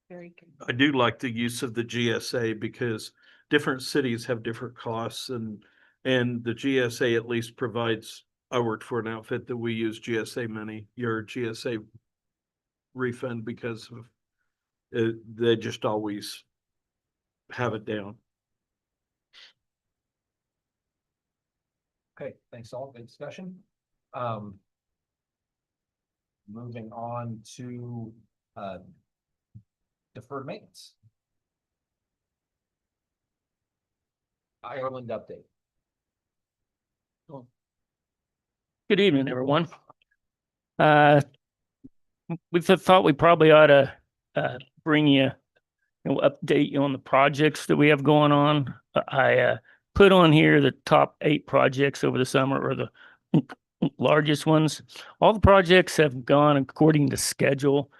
Very good. I do like the use of the GSA because different cities have different costs and the GSA at least provides, I worked for an outfit that we use GSA money, your GSA refund because of they just always have it down. Okay, thanks all. Good discussion. Moving on to deferred maintenance. Ireland update. Good evening, everyone. We thought we probably ought to bring you, update you on the projects that we have going on. I put on here the top 8 projects over the summer, or the largest ones. All the projects have gone according to schedule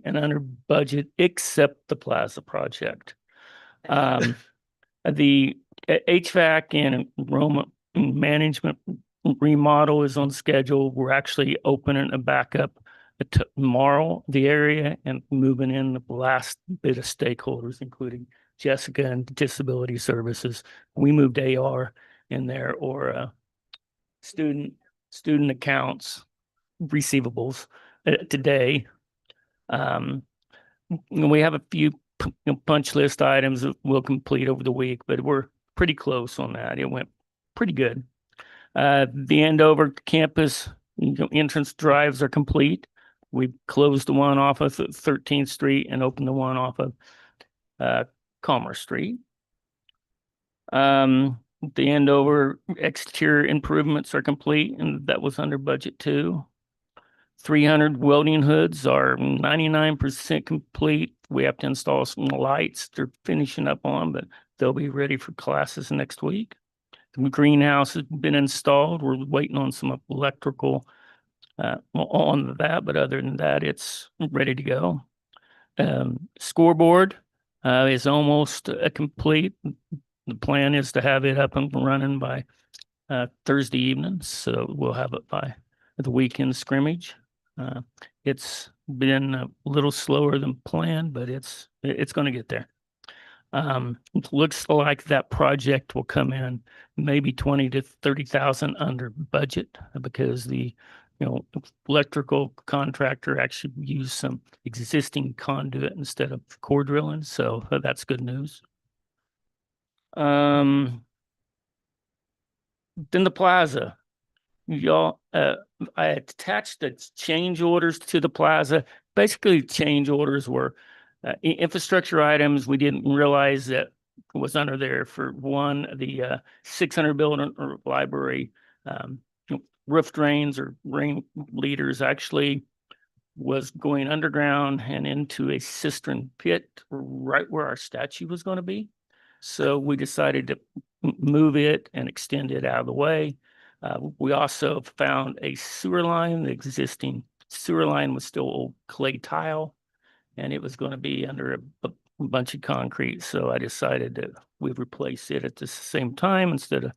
and under budget, except the Plaza project. The HVAC and enrollment management remodel is on schedule. We're actually opening a backup tomorrow, the area, and moving in the last bit of stakeholders, including Jessica and Disability Services. We moved AR in there, or student accounts receivables today. We have a few punch list items that we'll complete over the week, but we're pretty close on that. It went pretty good. The Andover campus entrance drives are complete. We closed the one off of 13th Street and opened the one off of Commerce Street. The Andover exterior improvements are complete, and that was under budget too. 300 welding hoods are 99% complete. We have to install some lights they're finishing up on, but they'll be ready for classes next week. The greenhouse has been installed. We're waiting on some electrical on that, but other than that, it's ready to go. Scoreboard is almost complete. The plan is to have it up and running by Thursday evening, so we'll have it by the weekend scrimmage. It's been a little slower than planned, but it's going to get there. It looks like that project will come in maybe 20 to 30,000 under budget, because the electrical contractor actually used some existing conduit instead of core drilling, so that's good news. Then the plaza. Y'all, I attached the change orders to the plaza. Basically, change orders were infrastructure items we didn't realize that was under there. For one, the 600 building or library roof drains or rain leaders. Actually, was going underground and into a cistern pit right where our statue was going to be. So we decided to move it and extend it out of the way. We also found a sewer line. The existing sewer line was still old clay tile, and it was going to be under a bunch of concrete. So I decided that we'd replace it at the same time instead of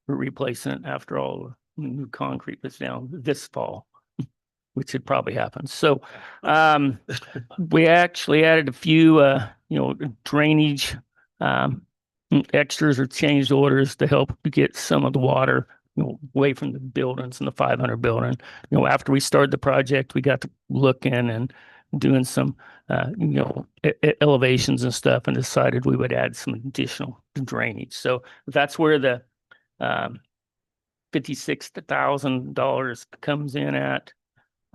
replacing it after all the new concrete was down this fall, which had probably happened. So we actually added a few, drainage extras or changed orders to help get some of the water, away from the buildings and the 500 building. After we started the project, we got to looking and doing some, elevations and stuff, and decided we would add some additional drainage. So that's where the $56,000 comes in at.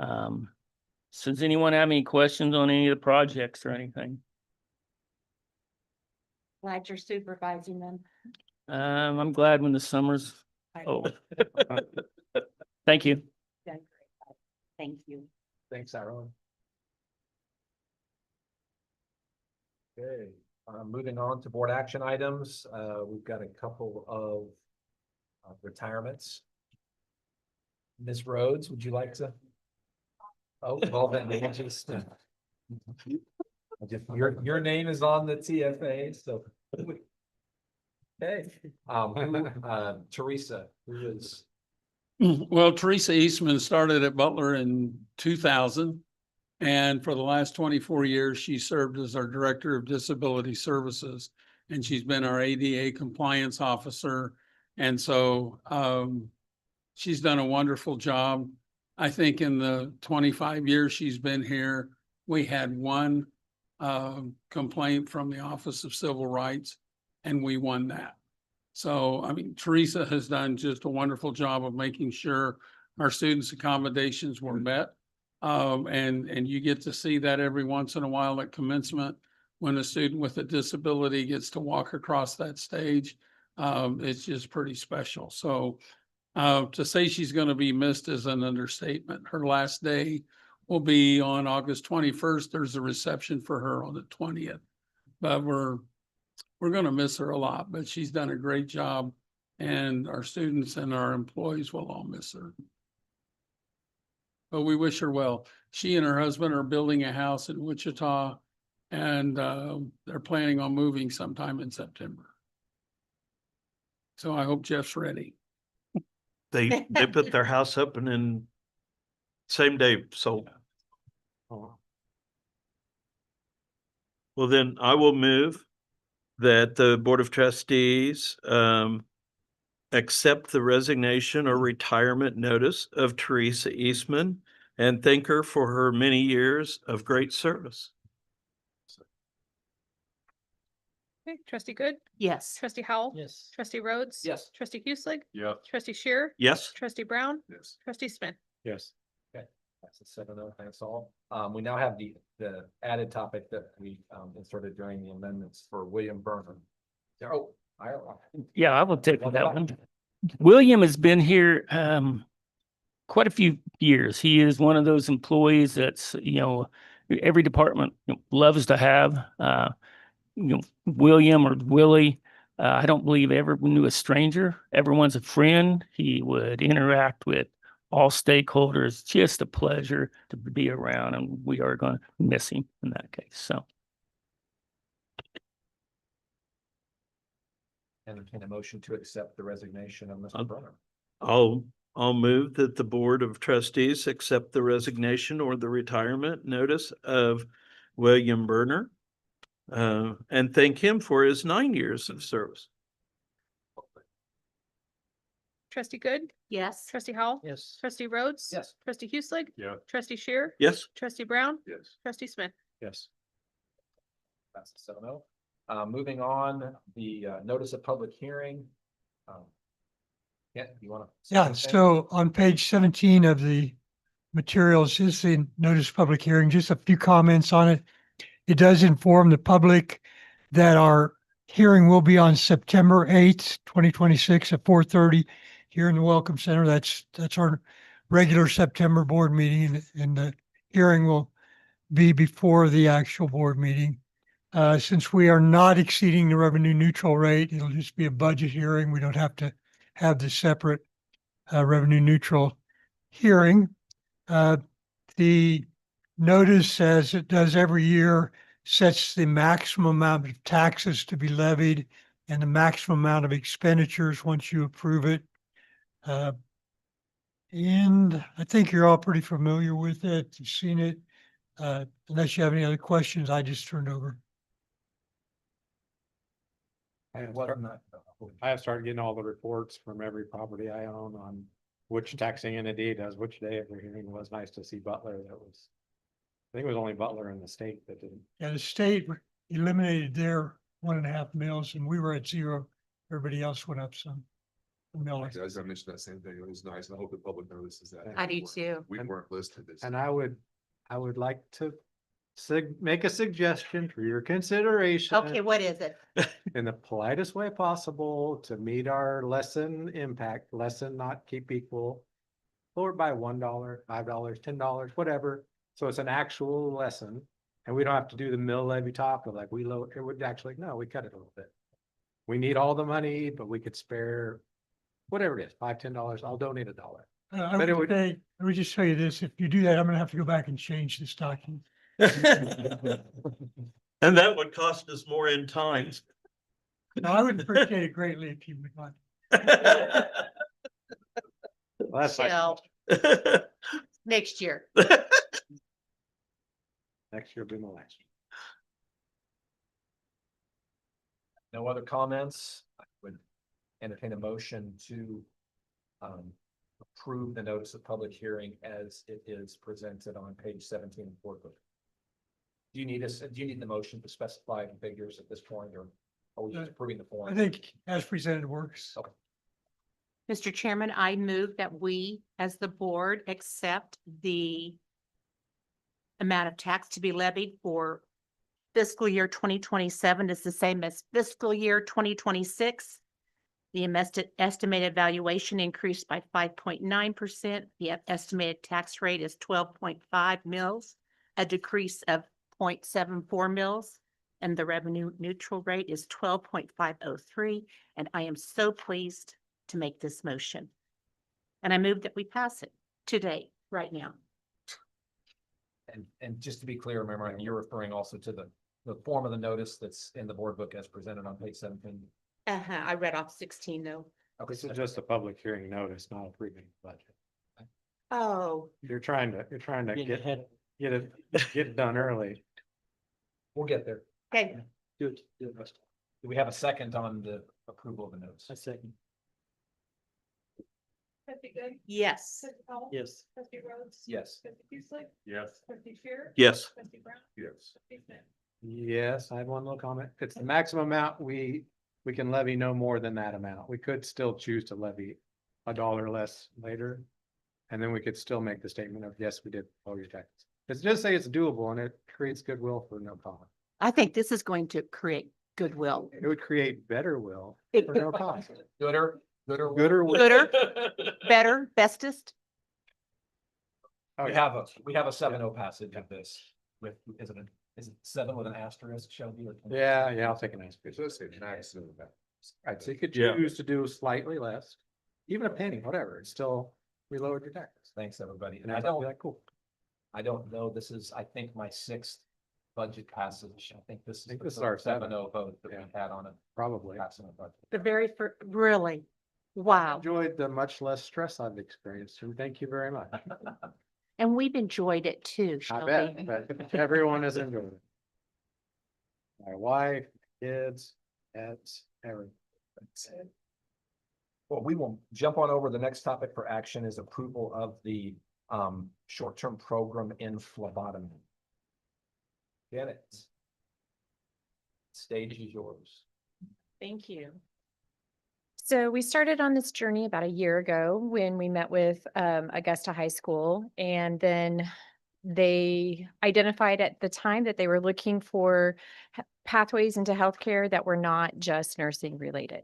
So does anyone have any questions on any of the projects or anything? Glad you're supervising them. I'm glad when the summer's over. Thank you. Done great. Thank you. Thanks, Aaron. Okay, moving on to board action items. We've got a couple of retirements. Ms. Rhodes, would you like to? Oh, well, then they just, your name is on the TFA, so. Okay, Teresa, who is, Well, Teresa Eastman started at Butler in 2000. And for the last 24 years, she served as our Director of Disability Services. And she's been our ADA compliance officer. And so she's done a wonderful job. I think in the 25 years she's been here, we had one complaint from the Office of Civil Rights, and we won that. So, I mean, Teresa has done just a wonderful job of making sure our students' accommodations were met. And you get to see that every once in a while at commencement when a student with a disability gets to walk across that stage. It's just pretty special. So to say she's going to be missed is an understatement. Her last day will be on August 21st. There's a reception for her on the 20th. But we're going to miss her a lot, but she's done a great job, and our students and our employees will all miss her. But we wish her well. She and her husband are building a house in Wichita, and they're planning on moving sometime in September. So I hope Jeff's ready. They put their house up and then same day sold. Well, then I will move that the Board of Trustees accept the resignation or retirement notice of Teresa Eastman and thank her for her many years of great service. Okay, trustee Good, Yes. trustee Howell. Yes. Trustee Rhodes. Yes. Trustee Hueslick. Yeah. Trustee Shear. Yes, Trustee Brown. Yes. Trustee Smith. Yes. that's a 7-0, thanks all. We now have the added topic that we inserted during the amendments for William Burnham. Oh, Yeah, I will take that one. William has been here quite a few years. He is one of those employees that's, every department loves to have. William or Willie, I don't believe ever knew a stranger. Everyone's a friend. He would interact with all stakeholders. Just a pleasure to be around, and we are going to miss him in that case. So. entertain a motion to accept the resignation of Mr. Burnham. I'll move that the Board of Trustees accept the resignation or the retirement notice of William Burner and thank him for his 9 years of service. Trustee Good, Yes. trustee Howell. Yes. Trustee Rhodes. Yes. Trustee Hueslick. Yeah. Trustee Shear. Yes, Trustee Brown. Yes. Trustee Smith. Yes. That's a 7-0. Moving on, the notice of public hearing. Yeah, you want to? Yeah, so on page 17 of the materials is the notice of public hearing, just a few comments on it. It does inform the public that our hearing will be on September 8th, 2026 at 4:30 here in the Welcome Center. That's our regular September board meeting, and the hearing will be before the actual board meeting. Since we are not exceeding the revenue neutral rate, it'll just be a budget hearing. We don't have to have the separate revenue neutral hearing. The notice, as it does every year, sets the maximum amount of taxes to be levied and the maximum amount of expenditures once you approve it. And I think you're all pretty familiar with it. You've seen it. Unless you have any other questions, I just turned over. I have started getting all the reports from every property I own on which taxing entity does which day of the hearing. It was nice to see Butler. I think it was only Butler in the state that didn't. Yeah, the state eliminated their 1.5 mils and we were at 0. Everybody else went up some. Mills. As I mentioned that same thing, it was nice. And I hope the public notices that. I do too. We weren't listed as. And I would like to make a suggestion for your consideration. Okay, what is it? In the politest way possible to meet our lesson impact, lesson not keep equal. Lower it by $1, $5, $10, whatever. So it's an actual lesson. And we don't have to do the mill levy talk of like we lower, it would actually, no, we cut it a little bit. We need all the money, but we could spare whatever it is, $5, $10, I'll donate $1. I But it would would- say, let me just tell you this, if you do that, I'm gonna have to go back and change this document. And that would cost us more in time. No, I would appreciate it greatly if you would like. Well, that's like Shall, next year. next year will be my last. No other comments? I would entertain a motion to approve the notice of public hearing as it is presented on page 17 of the board book. Do you need the motion to specify the figures at this point, or are we just approving the form? I think as presented works. Okay. Mr. Chairman, I move that we, as the board, accept the amount of tax to be levied for fiscal year 2027 is the same as fiscal year 2026. The estimated valuation increased by 5.9%. The estimated tax rate is 12.5 mils, a decrease of 0.74 mils. And the revenue neutral rate is 12.503. And I am so pleased to make this motion. And I move that we pass it today, right now. And just to be clear, remember, you're referring also to the form of the notice that's in the board book as presented on page 17. I read off 16 though. Okay, This is just a public hearing notice, not approving the budget. Oh, You're trying to get it done early. we'll get there. okay. Do we have a second on the approval of the notice? A second. Trustee Good? Yes. Trustee Powell? Yes. Trustee Rhodes? Yes. Trustee Useless? Yes. Trustee Shear? Yes. Trustee Brown? Yes. Trustee Smith? Yes, I had one little comment. It's the maximum amount we can levy no more than that amount. We could still choose to levy $1 less later. And then we could still make the statement of, yes, we did lower your taxes. It's just say it's doable and it creates goodwill for no cost. I think this is going to create goodwill. It would create better will It- for no cost. Gooder. Gooder will. Gooder, better, bestest. Oh, We yeah. have a 7-0 passage of this with, is it 7 with an asterisk, Shelby? or- Yeah, I'll take an ice cream. So let's say maximum. Right, so you could Yeah. choose to do slightly less, even a penny, whatever, it's still, we lowered your taxes. Thanks, everybody. And And I thought, cool. I don't know, this is, I think, my 6th budget passage. I think this is think the this is our 7-0 vote that we Yeah. had on it. Probably. The very first, really? Wow. Enjoyed the much less stress I've experienced, and thank you very much. And we've enjoyed it too, I Shelby. bet, but everyone has enjoyed it. My wife, kids, pets, everything. Well, we will jump on over. The next topic for action is approval of the short-term program in phlebotomy. Janet. Stage is yours. Thank you. So we started on this journey about a year ago when we met with Augusta High School, and then they identified at the time that they were looking for pathways into healthcare that were not just nursing related.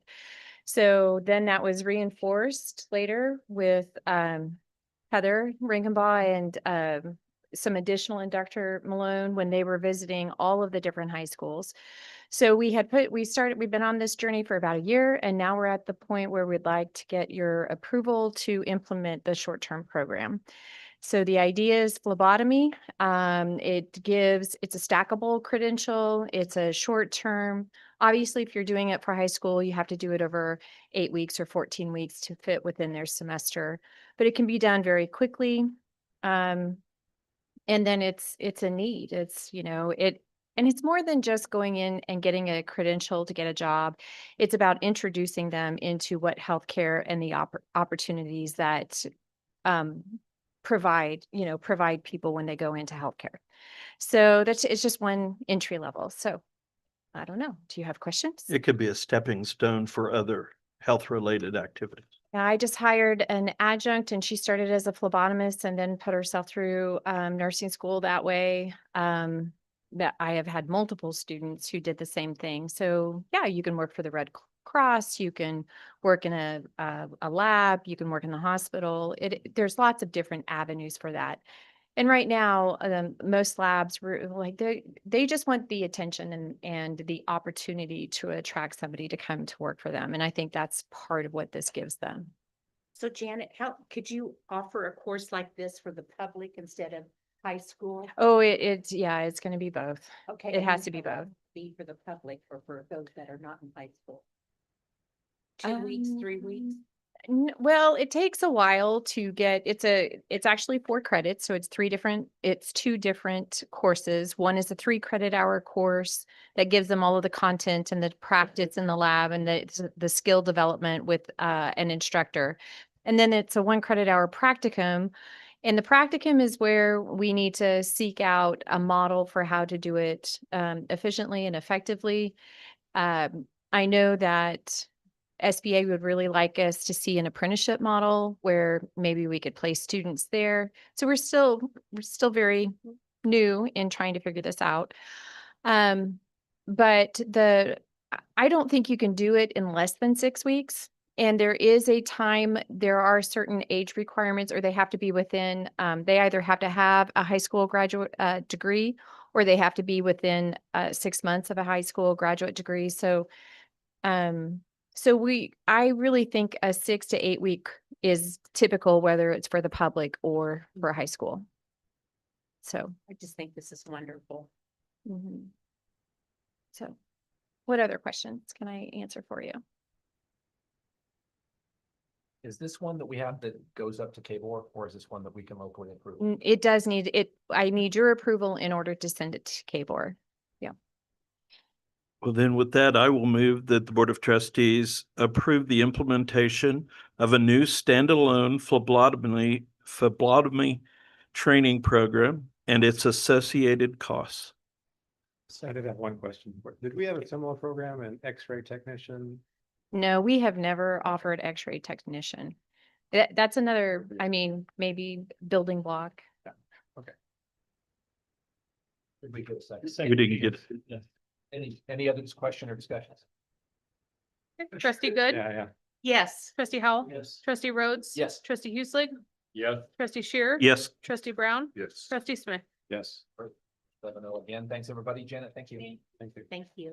So then that was reinforced later with Heather Rinkenbaugh and some additional in Dr. Malone when they were visiting all of the different high schools. So we've been on this journey for about a year, and now we're at the point where we'd like to get your approval to implement the short-term program. So the idea is phlebotomy. It's a stackable credential. It's a short term. Obviously, if you're doing it for high school, you have to do it over 8 weeks or 14 weeks to fit within their semester, but it can be done very quickly. And then it's a need. And it's more than just going in and getting a credential to get a job. It's about introducing them into what healthcare and the opportunities that um, provide people when they go into healthcare. So it's just one entry level. So I don't know. Do you have questions? It could be a stepping stone for other health-related activities. Yeah, I just hired an adjunct and she started as a phlebotomist and then put herself through nursing school that way. That I have had multiple students who did the same thing. So yeah, you can work for the Red Cross, you can work in a lab, you can work in the hospital. There's lots of different avenues for that. And right now, most labs were like they just want the attention and the opportunity to attract somebody to come to work for them. And I think that's part of what this gives them. So Janet, how could you offer a course like this for the public instead of high school? Oh, it's going to be both. Okay. It has to be both. Be for the public or for those that are not in high school? 2 weeks, 3 weeks? Well, it takes a while to get, it's actually 4 credits. So it's 2 different courses. One is a 3 credit hour course that gives them all of the content and the practice in the lab and the skill development with an instructor. And then it's a 1 credit hour practicum. And the practicum is where we need to seek out a model for how to do it efficiently and effectively. I know that SBA would really like us to see an apprenticeship model where maybe we could place students there. So we're still very new in trying to figure this out. But I don't think you can do it in less than 6 weeks. And there are certain age requirements, or they have to be within, they either have to have a high school graduate degree, or they have to be within 6 months of a high school graduate degree. So I really think a 6 to 8 week is typical, whether it's for the public or for high school. So, I just think this is wonderful. so what other questions can I answer for you? Is this one that we have that goes up to KBOR, or is this one that we can locally approve? It does need it. I need your approval in order to send it to KBOR. Yeah. Well, then with that, I will move that the Board of Trustees approve the implementation of a new standalone phlebotomy training program and its associated costs. I did have one question. Did we have a similar program in X-ray technician? No, we have never offered X-ray technician. That's another, maybe building block. Okay. Did we get a second? We didn't get it. Any other question or discussions? Trustee Good? Yeah. Yes. Trustee Howell? Yes. Trustee Rhodes? Yes. Trustee Hueslick? Yes. Trustee Shearer? Yes. Trustee Brown? Yes. Trustee Smith? Yes. 7-0 again. Thanks, everybody. Janet, thank you. Thank you. Thank you.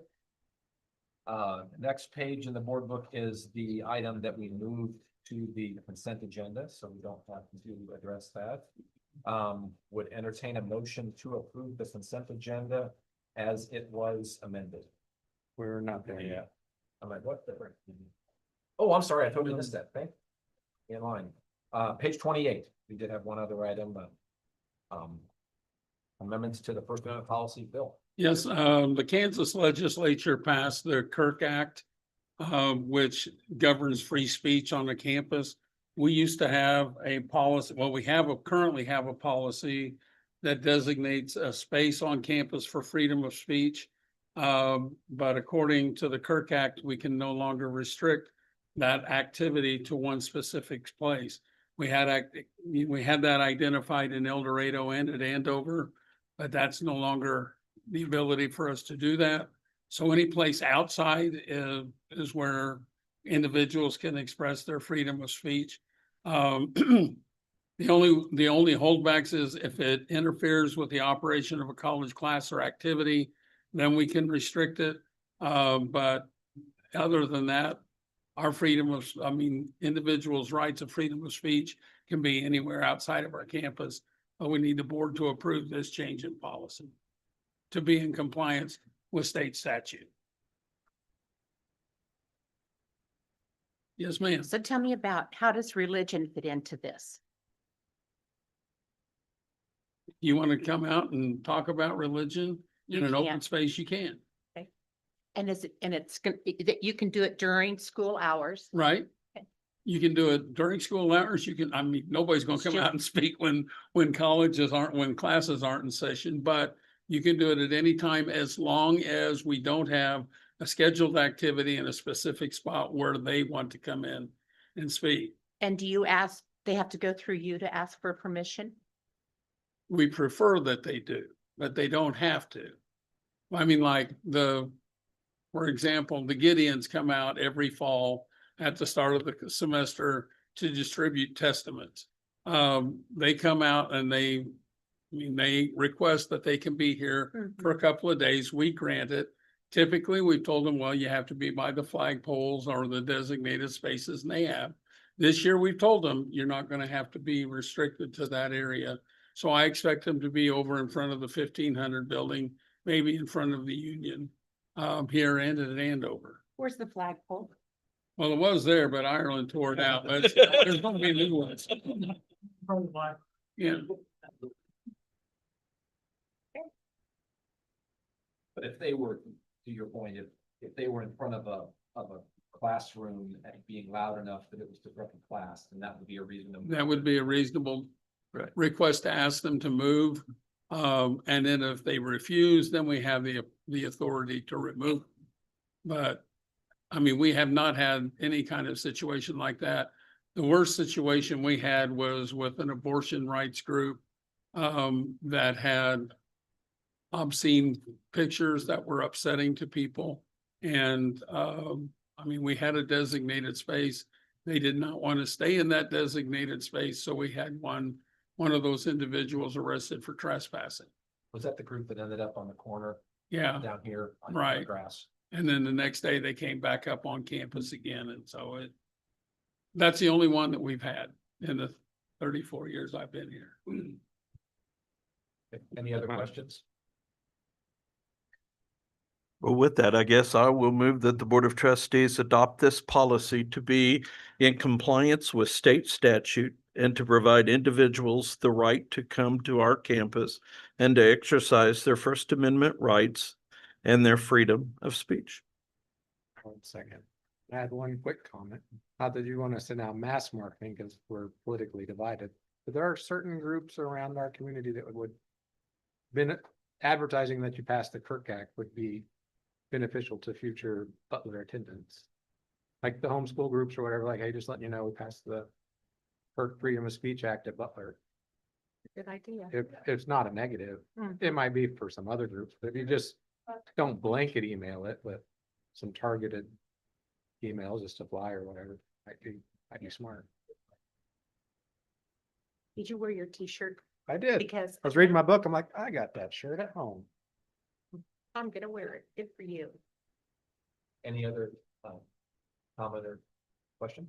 Next page in the board book is the item that we moved to the consent agenda, so we don't have to address that. Would entertain a motion to approve the consent agenda as it was amended. We're not there yet. I'm like, what? Oh, I'm sorry, I totally missed that. Thank you. In line. Page 28, we did have one other item, amendments to the First Amendment policy bill. Yes, the Kansas legislature passed the Kirk Act, which governs free speech on the campus. We used to have a policy, currently have a policy that designates a space on campus for freedom of speech. But according to the Kirk Act, we can no longer restrict that activity to one specific place. We had that identified in El Dorado and at Andover, but that's no longer the ability for us to do that. So any place outside is where individuals can express their freedom of speech. The only holdbacks is if it interferes with the operation of a college class or activity, then we can restrict it. But other than that, our individuals' rights of freedom of speech can be anywhere outside of our campus. But we need the board to approve this change in policy to be in compliance with state statute. Yes, ma'am. So tell me about, how does religion fit into this? You want to come out and talk about religion in You an open can't. space, you can, And it's gonna, that you can do it during school hours? right? Okay. You can do it during school hours. Nobody's gonna It's come just- out and speak when when classes aren't in session, but you can do it at any time as long as we don't have a scheduled activity in a specific spot where they want to come in and speak. And do you ask, they have to go through you to ask for permission? We prefer that they do, but they don't have to. For example, the Gideons come out every fall at the start of the semester to distribute testaments. They come out and they request that they can be here for a couple of days. We grant it. Typically, we've told them, well, you have to be by the flagpoles or the designated spaces, and they have. This year, we've told them, you're not going to have to be restricted to that area. So I expect them to be over in front of the 1500 building, maybe in front of the Union, here and at Andover. Where's the flagpole? Well, it was there, but Ireland tore it out. But there's going to be new ones. Yeah. But if they were, to your point, if they were in front of a classroom and being loud enough that it was disrupting class, then that would be a reason to. That would be a reasonable request to ask them to move. And then if they refuse, then we have the authority to remove. But we have not had any kind of situation like that. The worst situation we had was with an abortion rights group that had obscene pictures that were upsetting to people. And we had a designated space. They did not want to stay in that designated space. So we had one of those individuals arrested for trespassing. Was that the group that ended up on the corner? Yeah. Down here on the Right. grass. And then the next day they came back up on campus again. And so that's the only one that we've had in the 34 years I've been here. Any other questions? Well, with that, I guess I will move that the Board of Trustees adopt this policy to be in compliance with state statute and to provide individuals the right to come to our campus and to exercise their First Amendment rights and their freedom of speech. 1 second. I had one quick comment. Not that you want to send out mass marketing because we're politically divided, but there are certain groups around our community that would been advertising that you passed the Kirk Act would be beneficial to future Butler attendance. Like the homeschool groups or whatever, like, hey, just letting you know, we passed the Kirk Freedom of Speech Act at Butler. Good idea. It's not a negative. It might be for some other groups, but if you just don't blanket email it with some targeted emails, just a flyer or whatever, might be smart. Did you wear your t-shirt? I did. Because I was reading my book. I'm like, I got that shirt at home. I'm gonna wear it. Good for you. Any other comment or question?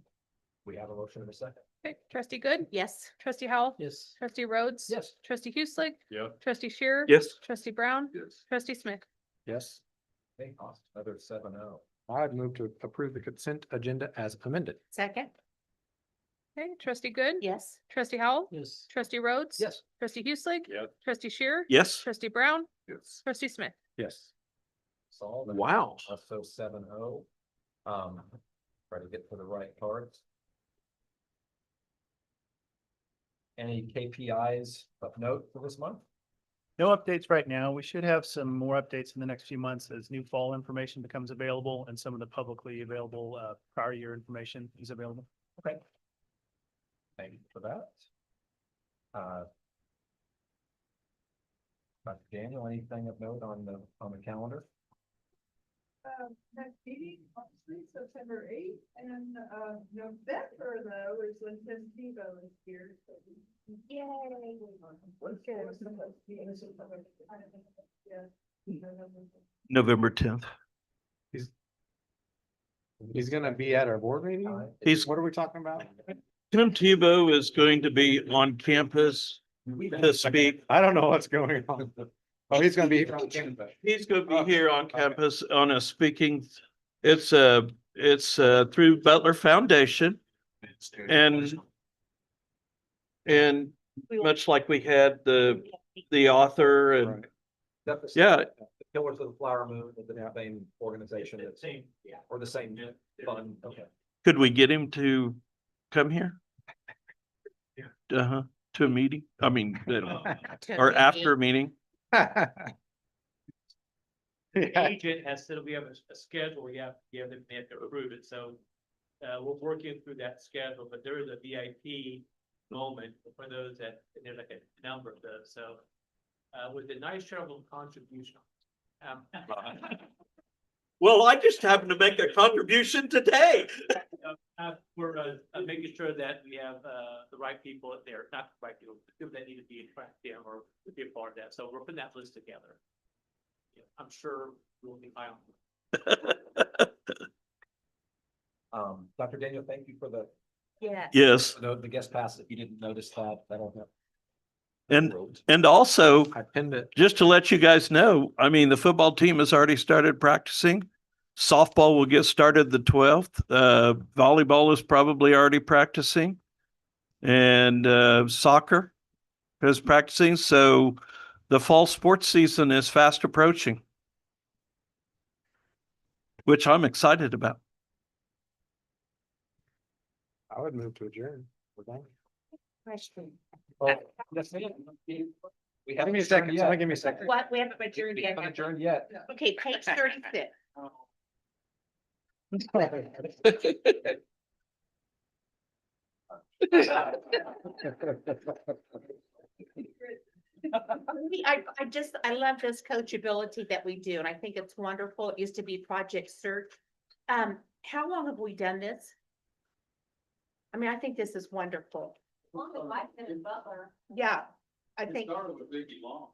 We have a motion in a second. Okay, trustee Good, Yes. trustee Howell, Yes. trustee Rhodes. Yes. Trustee Hueslick. Yeah. Trustee Shearer. Yes. Trustee Brown. Yes. Trustee Smith. Yes. Okay, awesome. Another 7-0. I'd move to approve the consent agenda as amended. Second? Okay, trustee Good. Yes. Trustee Howell. Yes. Trustee Rhodes. Yes. Trustee Hueslick. Yeah. Trustee Shearer. Yes. Trustee Brown. Yes. Trustee Smith. Yes. Solved. Wow. Also 7-0. Try to get to the right cards. Any KPIs of note for this month? No updates right now. We should have some more updates in the next few months as new fall information becomes available and some of the publicly available prior year information is available. Okay. Thank you for that. Dr. Daniel, anything of note on the calendar? Next meeting, obviously, September 8th, and, November though is when Tim Tebow is here. So Yay. What's good? Yeah. November 10th. He's gonna be at our board meeting? He's- What are we talking about? Tim Tebow is going to be on campus to speak. I don't know what's going on. Oh, he's gonna be here on campus. He's gonna be here on campus on a speaking, it's through Butler Foundation and much like we had the author and, yeah, Killers of the Flower Moon, is the Yeah. same organization that's, Yeah. or the same fund, okay. could we get him to come here? Uh-huh, to a meeting, I mean, or after a meeting? The agent has said we have a schedule, we have to give them, they have to approve it, so. We're working through that schedule, but there is a VIP moment for those that, there's like a number of those, so. With a nice charitable contribution. Well, I just happened to make a contribution today. We're making sure that we have the right people there, not the right people, the people that need to be attracted or be a part of that. So we're putting that list together. Yeah, I'm sure we'll be high on. Dr. Daniel, thank you for the, Yes. Yes, the guest pass. If you didn't notice that, that'll help. and also, I pinned it. just to let you guys know, I mean, the football team has already started practicing. Softball will get started the 12th. Volleyball is probably already practicing. And soccer is practicing. So the fall sports season is fast approaching, which I'm excited about. I would move to adjourn. We're done. Question. Oh, that's it. We Give haven't me a adjourned second. yet. Somebody give me a second. What? We haven't adjourned We yet. haven't have we? adjourned yet. Okay, page 36. I love this coachability that we do, and I think it's wonderful. It used to be Project Search. How long have we done this? I mean, I think this is wonderful. Butler. Yeah, I think, with Vicky Long.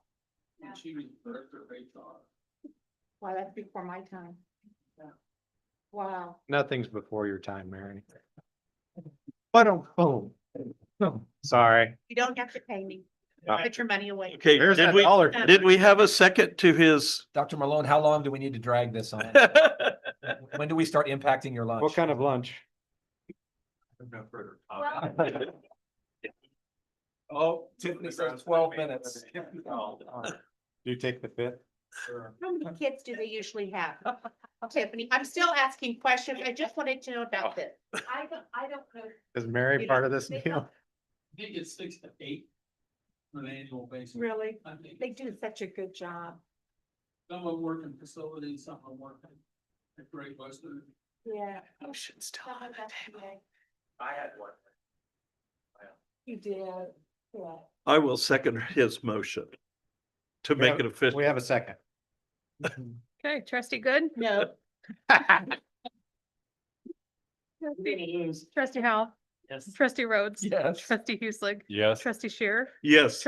And she was director of HR. wow, that's before my time. Wow. Nothing's before your time, Mary. But boom. Sorry. You don't have to pay me. Put your money away. Okay, There's that dollar. did we have a second to his? Dr. Malone, how long do we need to drag this on? When do we start impacting your lunch? What kind of lunch? Oh, Tiffany says 12 minutes. Do you take the fifth? How many kids do they usually have? Tiffany, I'm still asking questions. I just wanted to know about this. I don't know. Is Mary You part know, of this they deal? I think it's 6 to 8 on an annual basis. Really? I think They do such a good job. some of them work in facilities, some of them work at Great Western. Yeah. Motion's still Some of us do. I had one. You did. Yeah. I will second his motion to make it official. We have a second. Okay, trustee Good, No. trustee Howell, Yes. trustee Rhodes, Yes. trustee Hueslick, Yes. trustee Shearer, Yes.